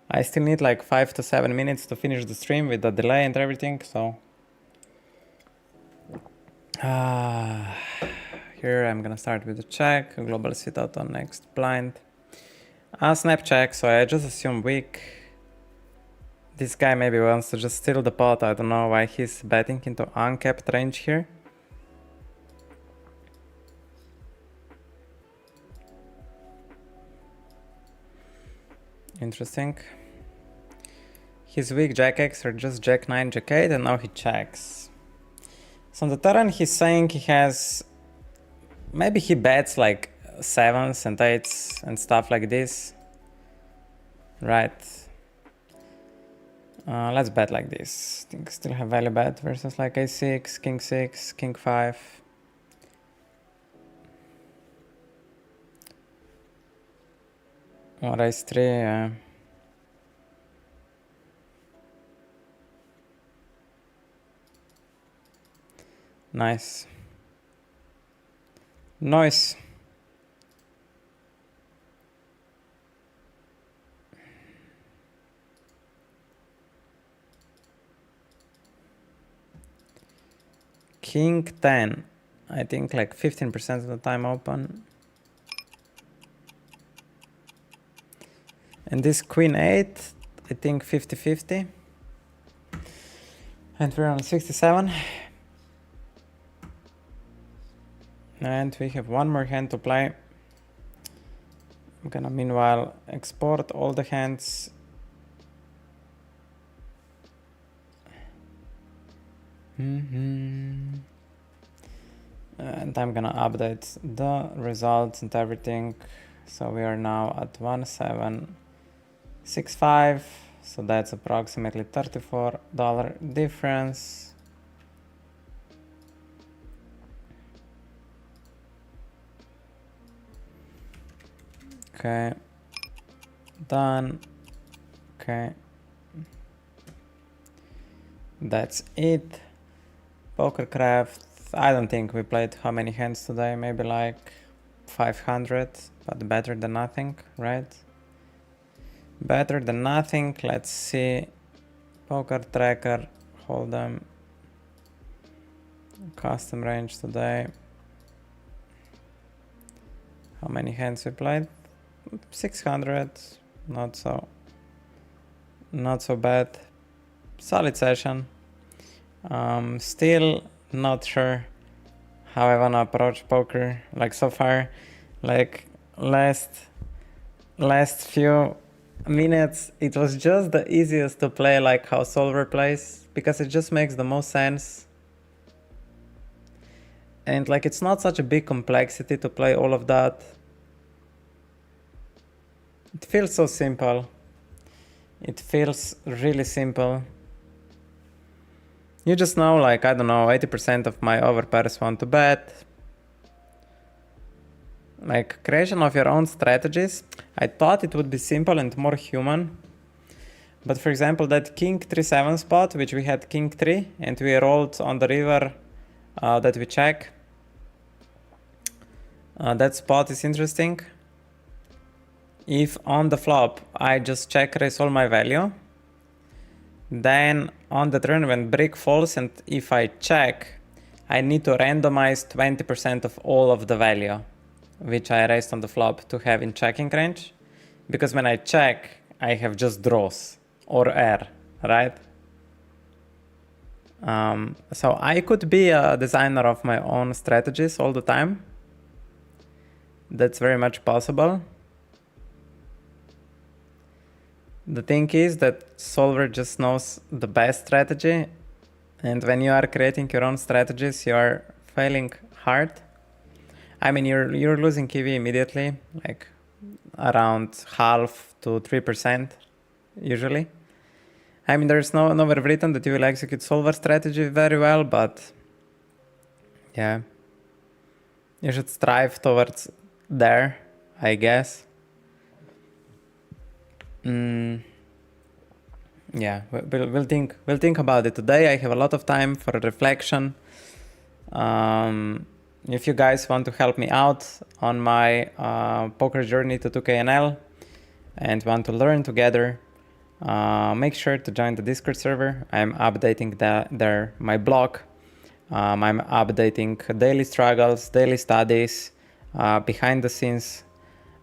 I still need like 5 to 7 minutes to finish the stream with the delay and everything, so here I'm gonna start with the check, global sit out on next blind. Snap check, so I just assume weak. This guy maybe wants to just steal the pot. I don't know why he's betting into uncapped range here. Interesting. His weak jack X or just jack 9, jack 8, and now he checks. So on the turn he's saying he has, maybe he bets like 7s and 8s and stuff like this. Right. Let's bet like this. I think still have value bet versus like a6, king 6, king 5. Raise 3, nice. Nice. King 10. I think like 15% of the time open. And this Queen 8, I think 50-50. And we're on 67. And we have one more hand to play. I'm gonna meanwhile export all the hands. And I'm gonna update the results and everything. So we are now at 1765. So that's approximately $34 difference. Okay, done. Okay, that's it. Pokercraft, I don't think we played how many hands today, maybe like 500, but better than nothing, right? Better than nothing. Let's see. Poker tracker, hold'em, custom range today. How many hands we played? 600, not so bad. Solid session. Still not sure how I wanna approach poker. Like so far, like last few minutes, it was just the easiest to play like how Solver plays, because it just makes the most sense. And like it's not such a big complexity to play all of that. It feels so simple. It feels really simple. You just know, like, I don't know, 80% of my overpairs want to bet. Like, creation of your own strategies. I thought it would be simple and more human. But for example, that King 3-7 spot, which we had King 3, and we rolled on the river that we check. That spot is interesting. If on the flop I just check raise all my value, then on the turn when brick falls and if I check, I need to randomize 20% of all of the value which I raised on the flop to have in checking range, because when I check I have just draws or air, right? So I could be a designer of my own strategies all the time. That's very much possible. The thing is that Solver just knows the best strategy, and when you are creating your own strategies, you are failing hard. I mean, you're losing EV immediately, like around half to 3% usually. I mean, there's nowhere written that you will execute Solver strategy very well, but yeah, you should strive towards there, I guess. Yeah, we'll think about it today. I have a lot of time for reflection. If you guys want to help me out on my poker journey to 2KNL and want to learn together, make sure to join the Discord server. I'm updating there my blog. I'm updating daily struggles, daily studies, behind the scenes.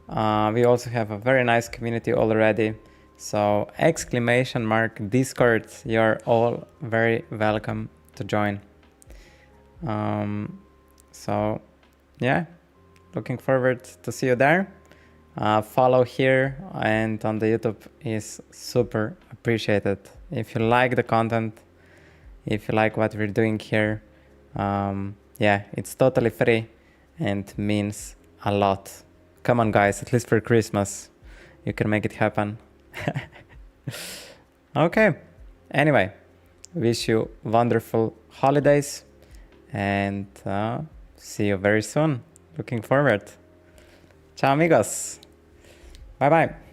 We also have a very nice community already. So !Discord, you're all very welcome to join. So yeah, looking forward to see you there. Follow here and on the YouTube is super appreciated. If you like the content, if you like what we're doing here, yeah, it's totally free and means a lot. Come on guys, at least for Christmas, you can make it happen. Okay, anyway, wish you wonderful holidays and see you very soon. Looking forward. Ciao amigos. Bye bye.